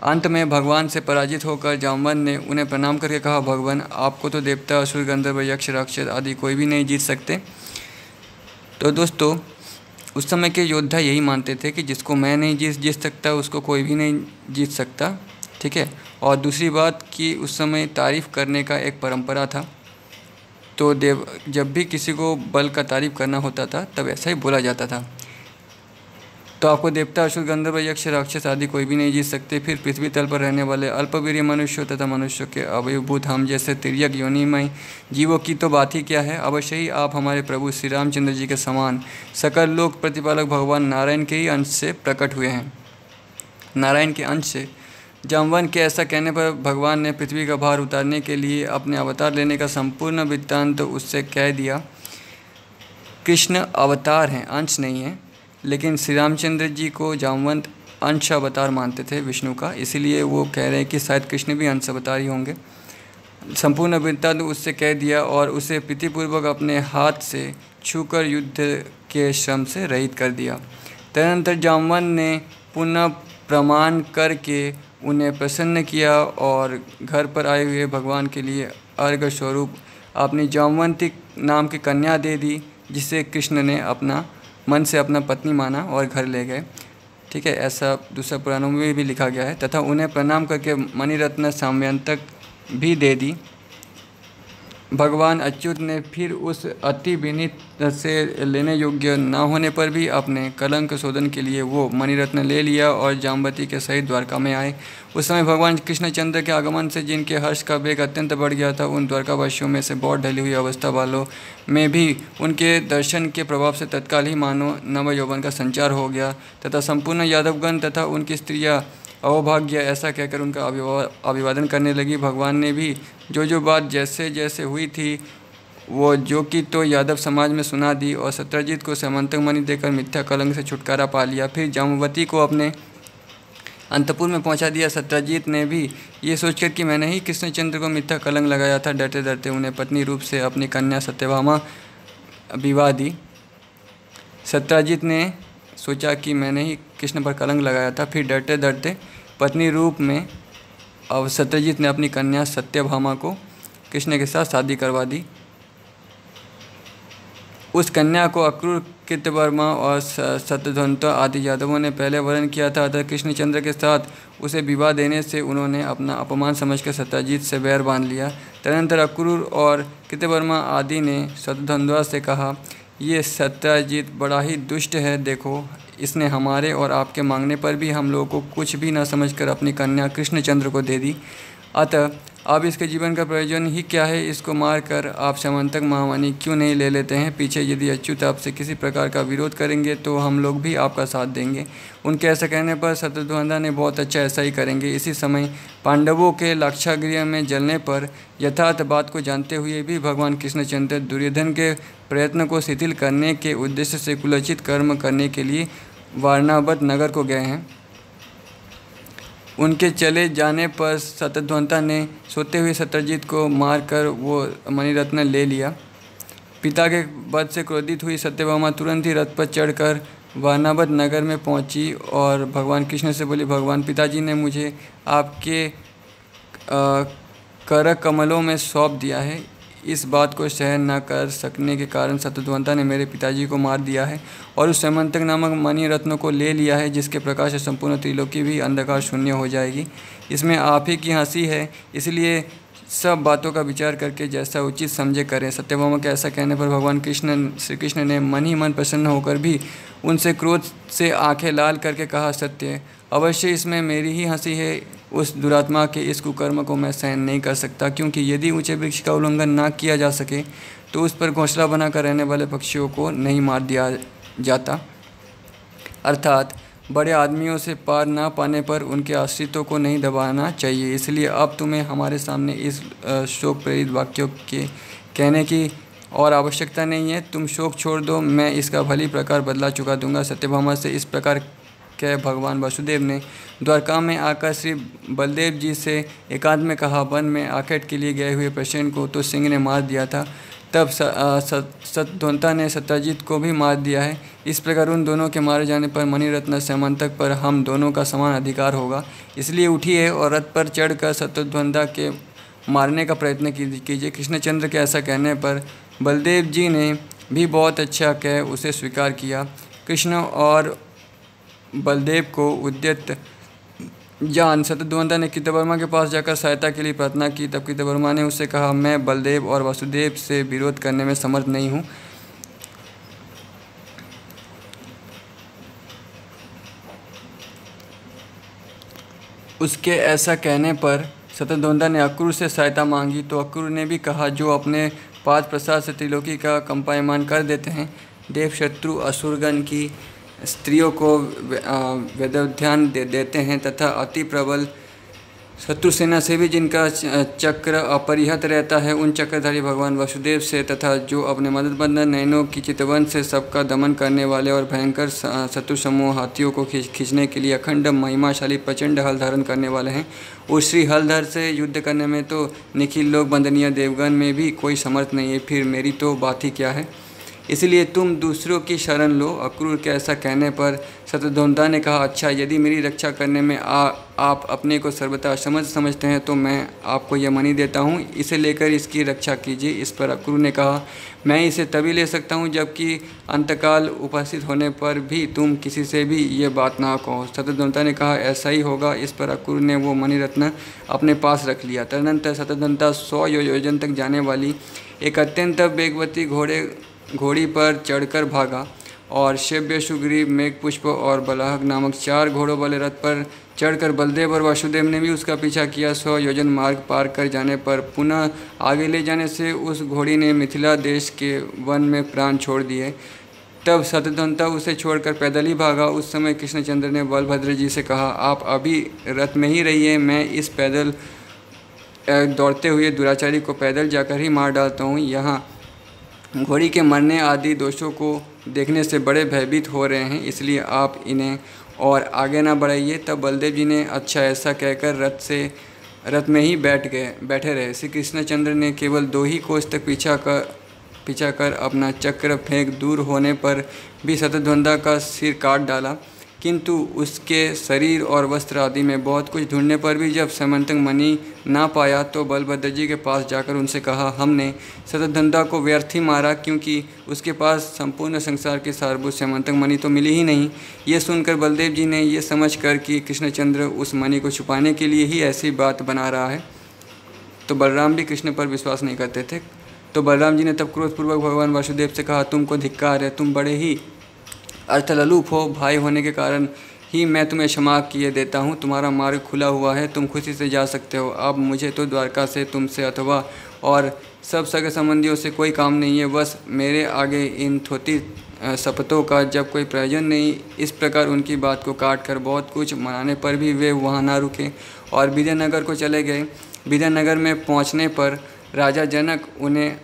अंत में भगवान से पराजित होकर जामवंत ने उन्हें प्रणाम करके कहा, भगवान आपको तो देवता, असुर, गंधर्व, यक्ष, राक्षस आदि कोई भी नहीं जीत सकते। तो दोस्तों उस समय के योद्धा यही मानते थे कि जिसको मैं नहीं जीत सकता उसको कोई भी नहीं जीत सकता, ठीक है। और दूसरी बात कि उस समय तारीफ़ करने का एक परंपरा था, तो जब भी किसी को बल का तारीफ़ करना होता था तब ऐसा ही बोला जाता था। तो आपको देवता, असुर, गंधर्व, यक्ष, राक्षस आदि कोई भी नहीं जीत सकते। फिर पृथ्वी तल पर रहने वाले अल्पवीर्य मनुष्यों तथा मनुष्यों के अवयवभूत हम जैसे तिर्यक योनिमय जीवों की तो बात ही क्या है। अवश्य ही आप हमारे प्रभु श्री रामचंद्र जी के समान सकल लोक प्रतिपालक भगवान नारायण के ही अंश से प्रकट हुए हैं। नारायण के अंश से जामवंत के ऐसा कहने पर भगवान ने पृथ्वी का भार उतारने के लिए अपने अवतार लेने का संपूर्ण वृत्तांत उससे कह दिया। कृष्ण अवतार हैं, अंश नहीं है, लेकिन श्री रामचंद्र जी को जामवंत अंश अवतार मानते थे विष्णु का, इसीलिए वो कह रहे हैं कि शायद कृष्ण भी अंश अवतार ही होंगे। संपूर्ण वृत्तांत उससे कह दिया और उसे प्रीतिपूर्वक अपने हाथ से छूकर युद्ध के श्रम से रहित कर दिया। तदनंतर जामवंत ने पुनः प्रमाण करके उन्हें प्रसन्न किया और घर पर आए हुए भगवान के लिए अर्घ स्वरूप अपनी जामवंती नाम की कन्या दे दी, जिसे कृष्ण ने अपना मन से अपना पत्नी माना और घर ले गए, ठीक है। ऐसा दूसरा पुराणों में भी लिखा गया है। तथा उन्हें प्रणाम करके मणिरत्न साम्यंतक भी दे दी। भगवान अच्युत ने फिर उस अति विनीत से लेने योग्य न होने पर भी अपने कलंक शोधन के लिए वो मणिरत्न ले लिया और जाम्बवती के सहित द्वारका में आए। उस समय भगवान कृष्णचंद्र के आगमन से जिनके हर्ष का वेग अत्यंत बढ़ गया था, उन द्वारकावासियों में से बहुत ढली हुई अवस्था वालों में भी उनके दर्शन के प्रभाव से तत्काल ही मानो नव यौवन का संचार हो गया तथा संपूर्ण यादवगण तथा उनकी स्त्रियाँ अवभाग्य ऐसा कहकर उनका अभिवादन करने लगी। भगवान ने भी जो बात जैसे जैसे हुई थी वो जो कि तो यादव समाज में सुना दी और सत्यजीत को समंतक मणि देकर मिथ्या कलंक से छुटकारा पा लिया। फिर जाम्बवती को अपने अंतपुर में पहुंचा दिया। सत्यजीत ने भी ये सोचकर कि मैंने ही कृष्णचंद्र को मिथ्या कलंक लगाया था, डरते डरते उन्हें पत्नी रूप से अपनी कन्या सत्यभामा विवाह दी। सत्यजीत ने सोचा कि मैंने ही कृष्ण पर कलंक लगाया था, फिर डरते डरते पत्नी रूप में अब सत्यजीत ने अपनी कन्या सत्यभामा को कृष्ण के साथ शादी करवा दी। उस कन्या को अक्रूर, कृतवर्मा और शतधन्व आदि यादवों ने पहले वर्ण किया था, अतः कृष्णचंद्र के साथ उसे विवाह देने से उन्होंने अपना अपमान समझकर सत्यजीत से बैर बांध लिया। तदनंतर अक्रूर और कृतवर्मा आदि ने शतधन्वा से कहा, ये सत्यजीत बड़ा ही दुष्ट है, देखो इसने हमारे और आपके मांगने पर भी हम लोगों को कुछ भी न समझकर अपनी कन्या कृष्णचंद्र को दे दी। अतः अब इसके जीवन का प्रयोजन ही क्या है, इसको मारकर आप समंतक महावाणी क्यों नहीं ले लेते हैं। पीछे यदि अच्युत आपसे किसी प्रकार का विरोध करेंगे तो हम लोग भी आपका साथ देंगे। उनके ऐसा कहने पर शत्रुघ्न ने बहुत अच्छा ऐसा ही करेंगे। इसी समय पांडवों के लाक्षागृह में जलने पर यथार्थ बात को जानते हुए भी भगवान कृष्णचंद्र दुर्योधन के प्रयत्न को शिथिल करने के उद्देश्य से कुलचित कर्म करने के लिए वारणावत नगर को गए हैं। उनके चले जाने पर शतधन्वा ने सोते हुए सत्यजीत को मारकर वो मणिरत्न ले लिया। पिता के वध से क्रोधित हुई सत्यभामा तुरंत ही रथ पर चढ़कर वारणावत नगर में पहुंची और भगवान कृष्ण से बोली, भगवान पिताजी ने मुझे आपके कर कमलों में सौंप दिया है। इस बात को सहन न कर सकने के कारण शत्रुघ्न ने मेरे पिताजी को मार दिया है और उस समंतक नामक मणि रत्नों को ले लिया है, जिसके प्रकाश से संपूर्ण त्रिलोकी भी अंधकार शून्य हो जाएगी। इसमें आप ही की हंसी है, इसलिए सब बातों का विचार करके जैसा उचित समझे करें। सत्यभामा के ऐसा कहने पर भगवान श्री कृष्ण ने मन ही मन प्रसन्न होकर भी उनसे क्रोध से आंखें लाल करके कहा, सत्य अवश्य इसमें मेरी ही हंसी है। उस दुरात्मा के इस कुकर्म को मैं सहन नहीं कर सकता, क्योंकि यदि ऊंचे वृक्ष का उल्लंघन ना किया जा सके तो उस पर घोंसला बनाकर रहने वाले पक्षियों को नहीं मार दिया जाता। अर्थात बड़े आदमियों से पार ना पाने पर उनके आश्रितों को नहीं दबाना चाहिए। इसलिए अब तुम्हें हमारे सामने इस शोक प्रेरित वाक्यों के कहने की और आवश्यकता नहीं है। तुम शोक छोड़ दो, मैं इसका भली प्रकार बदला चुका दूंगा। सत्यभामा से इस प्रकार कह भगवान वासुदेव ने द्वारका में आकर श्री बलदेव जी से एकांत में कहा, वन में आखेट के लिए गए हुए प्रसेन को तो सिंह ने मार दिया था, तब शत्रुघ्न ने सत्यजीत को भी मार दिया है। इस प्रकार उन दोनों के मारे जाने पर मणिरत्न समंतक पर हम दोनों का समान अधिकार होगा। इसलिए उठिए और रथ पर चढ़कर शत्रुघ्न के मारने का प्रयत्न कीजिए। कृष्णचंद्र के ऐसा कहने पर बलदेव जी ने भी बहुत अच्छा कह उसे स्वीकार किया। कृष्ण और बलदेव को उद्यत जान शत्रुघ्न ने कृतवर्मा के पास जाकर सहायता के लिए प्रार्थना की। तब कृतवर्मा ने उससे कहा, मैं बलदेव और वासुदेव से विरोध करने में समर्थ नहीं हूँ। उसके ऐसा कहने पर शत्रुघ्न ने अक्रूर से सहायता मांगी, तो अक्रूर ने भी कहा, जो अपने पाद प्रसाद से त्रिलोकी का कंपायमान कर देते हैं, देव शत्रु असुरगण की स्त्रियों को वेदोध्यान देते हैं तथा अति प्रबल शत्रु सेना से भी जिनका चक्र अपरिहत रहता है, उन चक्रधारी भगवान वासुदेव से तथा जो अपने मददबंधन नयनों की चितवन से सबका दमन करने वाले और भयंकर शत्रु समूह हाथियों को खींचने के लिए अखंड महिमाशाली प्रचंड हल धारण करने वाले हैं। उस श्री हलधर से युद्ध करने में तो निखिल लोग बंदनीय देवगण में भी कोई समर्थ नहीं है, फिर मेरी तो बात ही क्या है। इसलिए तुम दूसरों की शरण लो। अक्रूर के ऐसा कहने पर शत्रुघ्न ने कहा, अच्छा, यदि मेरी रक्षा करने में आप अपने को सर्वथा असमर्थ समझते हैं तो मैं आपको यह मणि देता हूँ, इसे लेकर इसकी रक्षा कीजिए। इस पर अक्रूर ने कहा, मैं इसे तभी ले सकता हूँ जबकि अंतकाल उपस्थित होने पर भी तुम किसी से भी ये बात ना कहो। शत्रुघ्न ने कहा, ऐसा ही होगा। इस पर अक्रूर ने वो मणिरत्न अपने पास रख लिया। तदनंतर शत्रुघ्न 100 योजन तक जाने वाली एक अत्यंत वेगवती घोड़ी पर चढ़कर भागा और शैव्य, सुग्रीव, मेघपुष्प और बलाहक नामक 4 घोड़ों वाले रथ पर चढ़कर बलदेव और वासुदेव ने भी उसका पीछा किया। 100 योजन मार्ग पार कर जाने पर पुनः आगे ले जाने से उस घोड़ी ने मिथिला देश के वन में प्राण छोड़ दिए। तब शत्रुघ्न उसे छोड़कर पैदल ही भागा। उस समय कृष्णचंद्र ने बलभद्र जी से कहा, आप अभी रथ में ही रहिए, मैं इस पैदल दौड़ते हुए दुराचारी को पैदल जाकर ही मार डालता हूँ। यहाँ घोड़ी के मरने आदि दोषों को देखने से बड़े भयभीत हो रहे हैं, इसलिए आप इन्हें और आगे ना बढ़ाइए। तब बलदेव जी ने अच्छा ऐसा कहकर रथ में ही बैठे रहे। श्री कृष्णचंद्र ने केवल 2 ही कोस तक पीछा कर अपना चक्र फेंक दूर होने पर भी शत्रुघ्न का सिर काट डाला, किंतु उसके शरीर और वस्त्र आदि में बहुत कुछ ढूंढने पर भी जब समंतक मणि ना पाया तो बलभद्र जी के पास जाकर उनसे कहा, हमने शत्रुघ्न को व्यर्थ ही मारा, क्योंकि उसके पास संपूर्ण संसार के सारभूत समंतक मणि तो मिली ही नहीं। ये सुनकर बलदेव जी ने ये समझ कर कि कृष्णचंद्र उस मणि को छुपाने के लिए ही ऐसी बात बना रहा है, तो बलराम भी कृष्ण पर विश्वास नहीं करते थे। तो बलराम जी ने तब क्रोधपूर्वक भगवान वासुदेव से कहा, तुमको धिक्कार है, तुम बड़े ही अर्थललूप हो। भाई होने के कारण ही मैं तुम्हें क्षमा किए देता हूँ। तुम्हारा मार्ग खुला हुआ है, तुम खुशी से जा सकते हो। अब मुझे तो द्वारका से, तुमसे अथवा और सब सगे संबंधियों से कोई काम नहीं है। बस मेरे आगे इन थोती शपथों का जब कोई प्रयोजन नहीं। इस प्रकार उनकी बात को काट कर बहुत कुछ मनाने पर भी वे वहाँ ना रुके और विजयनगर को चले गए। विजयनगर में पहुँचने पर राजा जनक उन्हें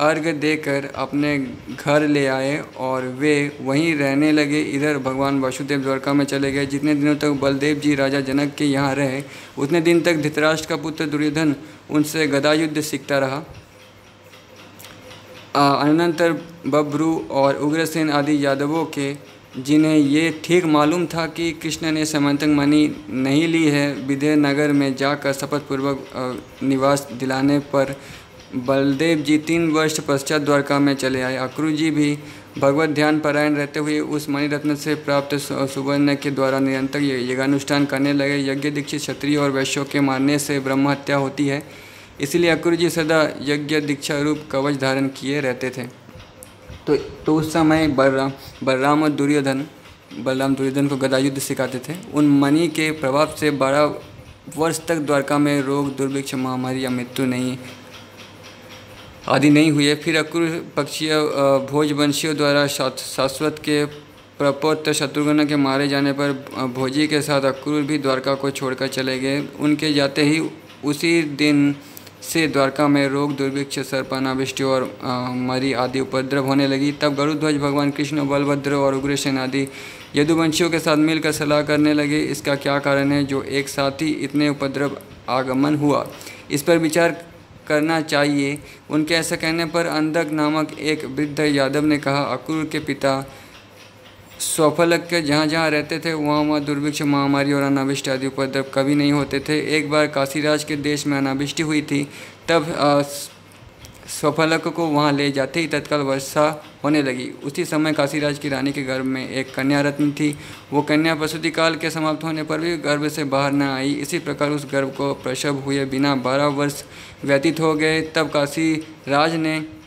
अर्घ्य देकर अपने घर ले आए और वे वहीं रहने लगे। इधर भगवान वासुदेव द्वारका में चले गए। जितने दिनों तक बलदेव जी राजा जनक के यहाँ रहे, उतने दिन तक धृतराष्ट्र का पुत्र दुर्योधन उनसे गदा युद्ध सीखता रहा। अनंतर बब्रू और उग्रसेन आदि यादवों के, जिन्हें ये ठीक मालूम था कि कृष्ण ने समंतक मणि नहीं ली है, विजयनगर में जाकर शपथपूर्वक निवास दिलाने पर बलदेव जी 3 वर्ष पश्चात द्वारका में चले आए। अक्रूर जी भी भगवत ध्यान परायण रहते हुए उस मणिरत्न से प्राप्त सुवर्ण के द्वारा निरंतर यज्ञानुष्ठान करने लगे। यज्ञ दीक्षित क्षत्रिय और वैश्यों के मारने से ब्रह्म हत्या होती है, इसलिए अक्रूर जी सदा यज्ञ दीक्षा रूप कवच धारण किए रहते थे। तो उस समय बलराम दुर्योधन को गदा युद्ध सिखाते थे। उन मणि के प्रभाव से 12 वर्ष तक द्वारका में रोग, दुर्भिक्ष, महामारी या मृत्यु आदि नहीं हुए। फिर अक्रूर पक्षीय भोजवंशियों द्वारा शाश्वत के प्रपौत्र शत्रुघ्न के मारे जाने पर भोजी के साथ अक्रूर भी द्वारका को छोड़कर चले गए। उनके जाते ही उसी दिन से द्वारका में रोग, दुर्भिक्ष, सर्प, अनावृष्टि और मरी आदि उपद्रव होने लगी। तब गरुड़ध्वज भगवान कृष्ण, बलभद्र और उग्रसेन आदि यदुवंशियों के साथ मिलकर सलाह करने लगे, इसका क्या कारण है जो एक साथ ही इतने उपद्रव आगमन हुआ, इस पर विचार करना चाहिए। उनके ऐसा कहने पर अंधक नामक एक वृद्ध यादव ने कहा, अक्रूर के पिता स्वफलक के जहाँ जहाँ रहते थे वहाँ दुर्भिक्ष, महामारी और अनावृष्टि आदि उपद्रव कभी नहीं होते थे। एक बार काशीराज के देश में अनावृष्टि हुई थी, तब स्वफलक को वहाँ ले जाते ही तत्काल वर्षा होने लगी। उसी समय काशीराज की रानी के गर्भ में एक कन्या रत्न थी। वो कन्या प्रसूति काल के समाप्त होने पर भी गर्भ से बाहर न आई। इसी प्रकार उस गर्भ को प्रसव हुए बिना 12 वर्ष व्यतीत हो गए। तब काशीराज ने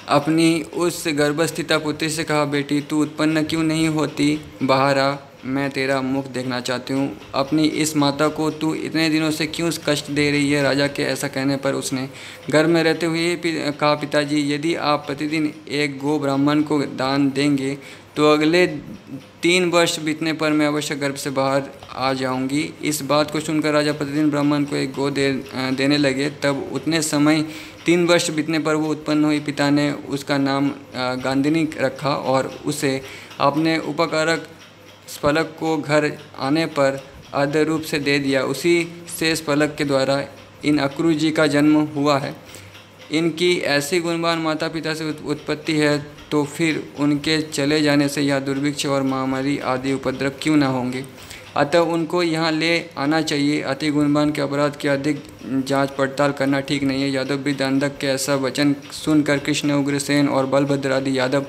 अपनी उस गर्भस्थिता पुत्री से कहा, बेटी तू उत्पन्न क्यों नहीं होती, बाहर आ, मैं तेरा मुख देखना चाहती हूँ। अपनी इस माता को तू इतने दिनों से क्यों कष्ट दे रही है। राजा के ऐसा कहने पर उसने घर में रहते हुए कहा, पिताजी यदि आप प्रतिदिन एक गो ब्राह्मण को दान देंगे तो अगले 3 वर्ष बीतने पर मैं अवश्य गर्भ से बाहर आ जाऊंगी। इस बात को सुनकर राजा प्रतिदिन ब्राह्मण को एक गो देने लगे। तब उतने समय 3 वर्ष बीतने पर वो उत्पन्न हुई। पिता ने उसका नाम गांधिनी रखा और उसे अपने उपकारक स्फलक को घर आने पर आद्य रूप से दे दिया। उसी से स्फलक के द्वारा इन अक्रूर जी का जन्म हुआ है। इनकी ऐसी गुणवान माता पिता से उत्पत्ति है तो फिर उनके चले जाने से यह दुर्भिक्ष और महामारी आदि उपद्रव क्यों न होंगे। अतः उनको यहाँ ले आना चाहिए। अति गुणवान के अपराध की अधिक जांच पड़ताल करना ठीक नहीं है। यादव वृद्ध अंधक के ऐसा वचन सुनकर कृष्ण, उग्रसेन और बलभद्र आदि यादव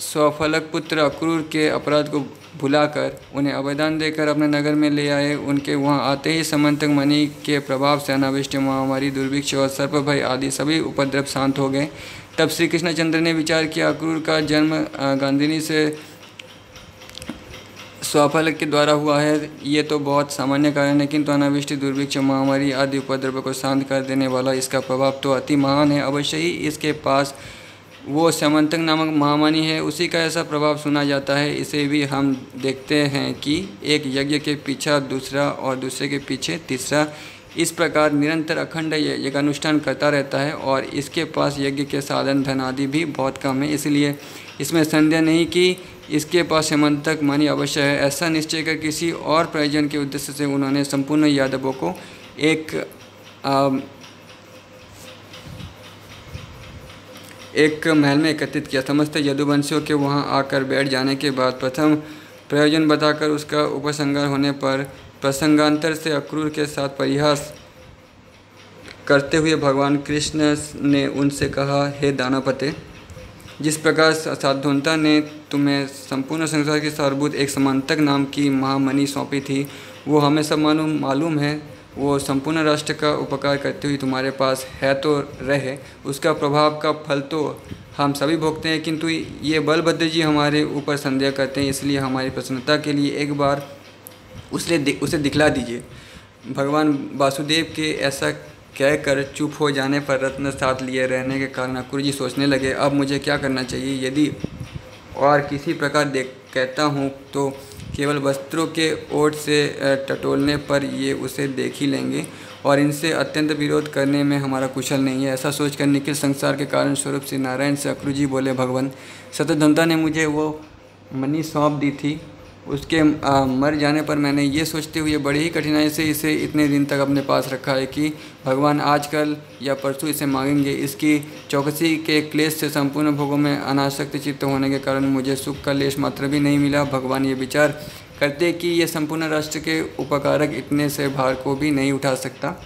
स्वफलक पुत्र अक्रूर के अपराध को भुलाकर उन्हें अवदान देकर अपने नगर में ले आए। उनके वहाँ आते ही समंतक मणि के प्रभाव से अनावृष्टि, महामारी, दुर्भिक्ष और सर्प भय आदि सभी उपद्रव शांत हो गए। तब श्री कृष्णचंद्र ने विचार किया, अक्रूर का जन्म गांधिनी से स्वफलक के द्वारा हुआ है, ये तो बहुत सामान्य कारण है, किंतु अनावृष्टि, दुर्भिक्ष, महामारी आदि उपद्रव को शांत कर देने वाला इसका प्रभाव तो अति महान है। अवश्य ही इसके पास वो समंतक नामक महामानी है, उसी का ऐसा प्रभाव सुना जाता है। इसे भी हम देखते हैं कि एक यज्ञ के पीछे दूसरा और दूसरे के पीछे तीसरा, इस प्रकार निरंतर अखंड यज्ञानुष्ठान करता रहता है और इसके पास यज्ञ के साधन धन आदि भी बहुत कम है। इसलिए इसमें संदेह नहीं कि इसके पास समंतक मणि अवश्य है। ऐसा निश्चय कर किसी और प्रयोजन के उद्देश्य से उन्होंने संपूर्ण यादवों को एक महल में एकत्रित किया। समस्त यदुवंशियों के वहां आकर बैठ जाने के बाद प्रथम प्रयोजन बताकर उसका उपसंहार होने पर प्रसंगांतर से अक्रूर के साथ परिहास करते हुए भगवान कृष्ण ने उनसे कहा, हे दानवपते, जिस प्रकार साधुनता ने तुम्हें संपूर्ण संसार की सारभूत एक समंतक नाम की महामणि सौंपी थी, वो हमें सब मालूम है। वो संपूर्ण राष्ट्र का उपकार करते हुए तुम्हारे पास है तो रहे, उसका प्रभाव का फल तो हम सभी भोगते हैं, किंतु ये बलभद्र जी हमारे ऊपर संदेह करते हैं, इसलिए हमारी प्रसन्नता के लिए एक बार उसे दिखला दीजिए। भगवान वासुदेव के ऐसा कहकर चुप हो जाने पर रत्न साथ लिए रहने के कारण अक्रूर जी सोचने लगे, अब मुझे क्या करना चाहिए। यदि और किसी प्रकार कहता हूँ तो केवल वस्त्रों के ओट से टटोलने पर ये उसे देख ही लेंगे और इनसे अत्यंत विरोध करने में हमारा कुशल नहीं है। ऐसा सोचकर निखिल संसार के कारण स्वरूप श्री नारायण से अक्रूर जी बोले, भगवान शतधन्वंता ने मुझे वो मणि सौंप दी थी, उसके मर जाने पर मैंने ये सोचते हुए बड़ी ही कठिनाई से इसे इतने दिन तक अपने पास रखा है कि भगवान आजकल या परसों इसे मांगेंगे। इसकी चौकसी के क्लेश से संपूर्ण भोगों में अनासक्त चित्त होने के कारण मुझे सुख का लेश मात्र भी नहीं मिला। भगवान ये विचार करते कि ये संपूर्ण राष्ट्र के उपकारक इतने से भार को भी नहीं उठा सकता,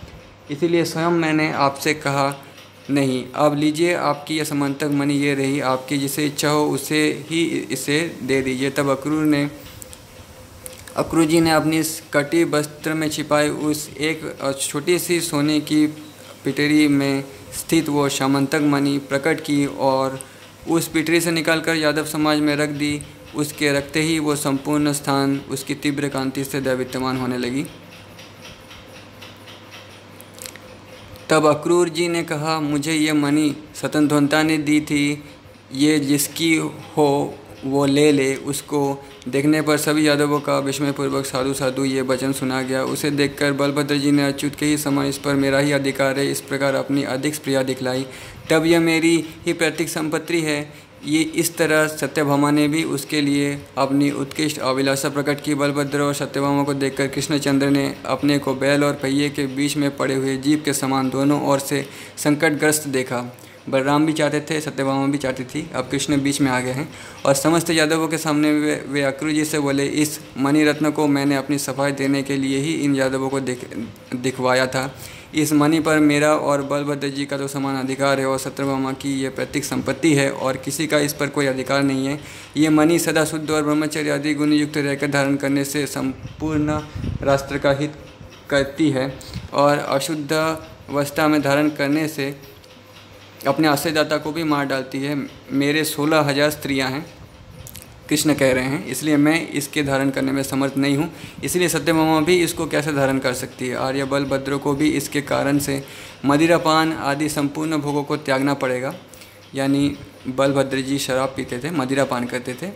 इसीलिए स्वयं मैंने आपसे कहा, नहीं अब लीजिए, आपकी यह समंतक मणि ये रही, आपकी जिसे इच्छा हो उसे ही इसे दे दीजिए। तब अक्रूर जी ने अपनी कटी वस्त्र में छिपाई उस एक छोटी सी सोने की पिटरी में स्थित वो समंतक मणि प्रकट की और उस पिटरी से निकालकर यादव समाज में रख दी। उसके रखते ही वो संपूर्ण स्थान उसकी तीव्र कांति से दैदीप्यमान होने लगी। तब अक्रूर जी ने कहा, मुझे ये मणि शतधन्वंता ने दी थी, ये जिसकी हो वो ले ले। उसको देखने पर सभी यादवों का विस्मयपूर्वक साधु साधु ये वचन सुना गया। उसे देखकर बलभद्र जी ने अच्युत के ही समान इस पर मेरा ही अधिकार है इस प्रकार अपनी अधिक स्प्रिया दिखलाई। तब यह मेरी ही प्रतीक संपत्ति है। ये इस तरह सत्यभामा ने भी उसके लिए अपनी उत्कृष्ट अभिलाषा प्रकट की। बलभद्र और सत्यभामा को देखकर कृष्णचंद्र ने अपने को बैल और पहिए के बीच में पड़े हुए जीव के समान दोनों ओर से संकटग्रस्त देखा। बलराम भी चाहते थे, सत्यभामा भी चाहती थी, अब कृष्ण बीच में आ गए हैं और समस्त यादवों के सामने वे अक्रूर जी से बोले, इस मणि रत्न को मैंने अपनी सफाई देने के लिए ही इन यादवों को दिखवाया था। इस मणि पर मेरा और बलभद्र जी का तो समान अधिकार है और सत्यभामा की ये प्रतीक संपत्ति है और किसी का इस पर कोई अधिकार नहीं है। ये मणि सदा शुद्ध और ब्रह्मचर्य आदि गुण युक्त रहकर धारण करने से संपूर्ण राष्ट्र का हित करती है और अशुद्ध अवस्था में धारण करने से अपने आश्रयदाता को भी मार डालती है। मेरे 16,000 स्त्रियां हैं, कृष्ण कह रहे हैं, इसलिए मैं इसके धारण करने में समर्थ नहीं हूँ। इसलिए सत्यभामा भी इसको कैसे धारण कर सकती है। आर्य बलभद्र को भी इसके कारण से मदिरापान आदि संपूर्ण भोगों को त्यागना पड़ेगा। यानी बलभद्र जी शराब पीते थे, मदिरापान करते थे,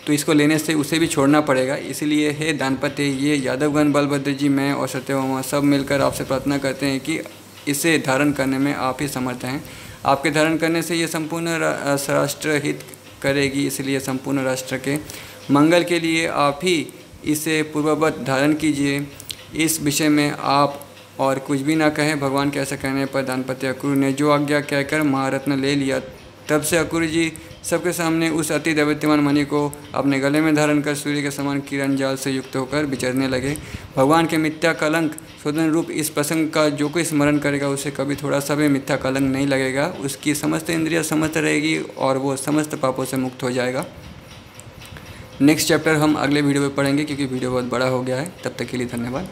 तो इसको लेने से उसे भी छोड़ना पड़ेगा। इसलिए हे दानपत्य, ये यादवगण, बलभद्र जी, मैं और सत्यभामा सब मिलकर आपसे प्रार्थना करते हैं कि इसे धारण करने में आप ही समर्थ हैं। आपके धारण करने से ये संपूर्ण राष्ट्र हित करेगी, इसलिए संपूर्ण राष्ट्र के मंगल के लिए आप ही इसे पूर्ववत धारण कीजिए। इस विषय में आप और कुछ भी ना कहें। भगवान के ऐसा कहने पर दानपत्य अक्रूर ने जो आज्ञा कहकर महारत्न ले लिया। तब से अक्रूर जी सबके सामने उस अति दैवत्यमान मणि को अपने गले में धारण कर सूर्य के समान किरण जाल से युक्त होकर विचरने लगे। भगवान के मिथ्या कलंक शोधन रूप इस प्रसंग का जो कोई स्मरण करेगा उसे कभी थोड़ा सा भी मिथ्या कलंक नहीं लगेगा। उसकी समस्त इंद्रियां समस्त रहेगी और वो समस्त पापों से मुक्त हो जाएगा। नेक्स्ट चैप्टर हम अगले वीडियो में पढ़ेंगे क्योंकि वीडियो बहुत बड़ा हो गया है। तब तक के लिए धन्यवाद।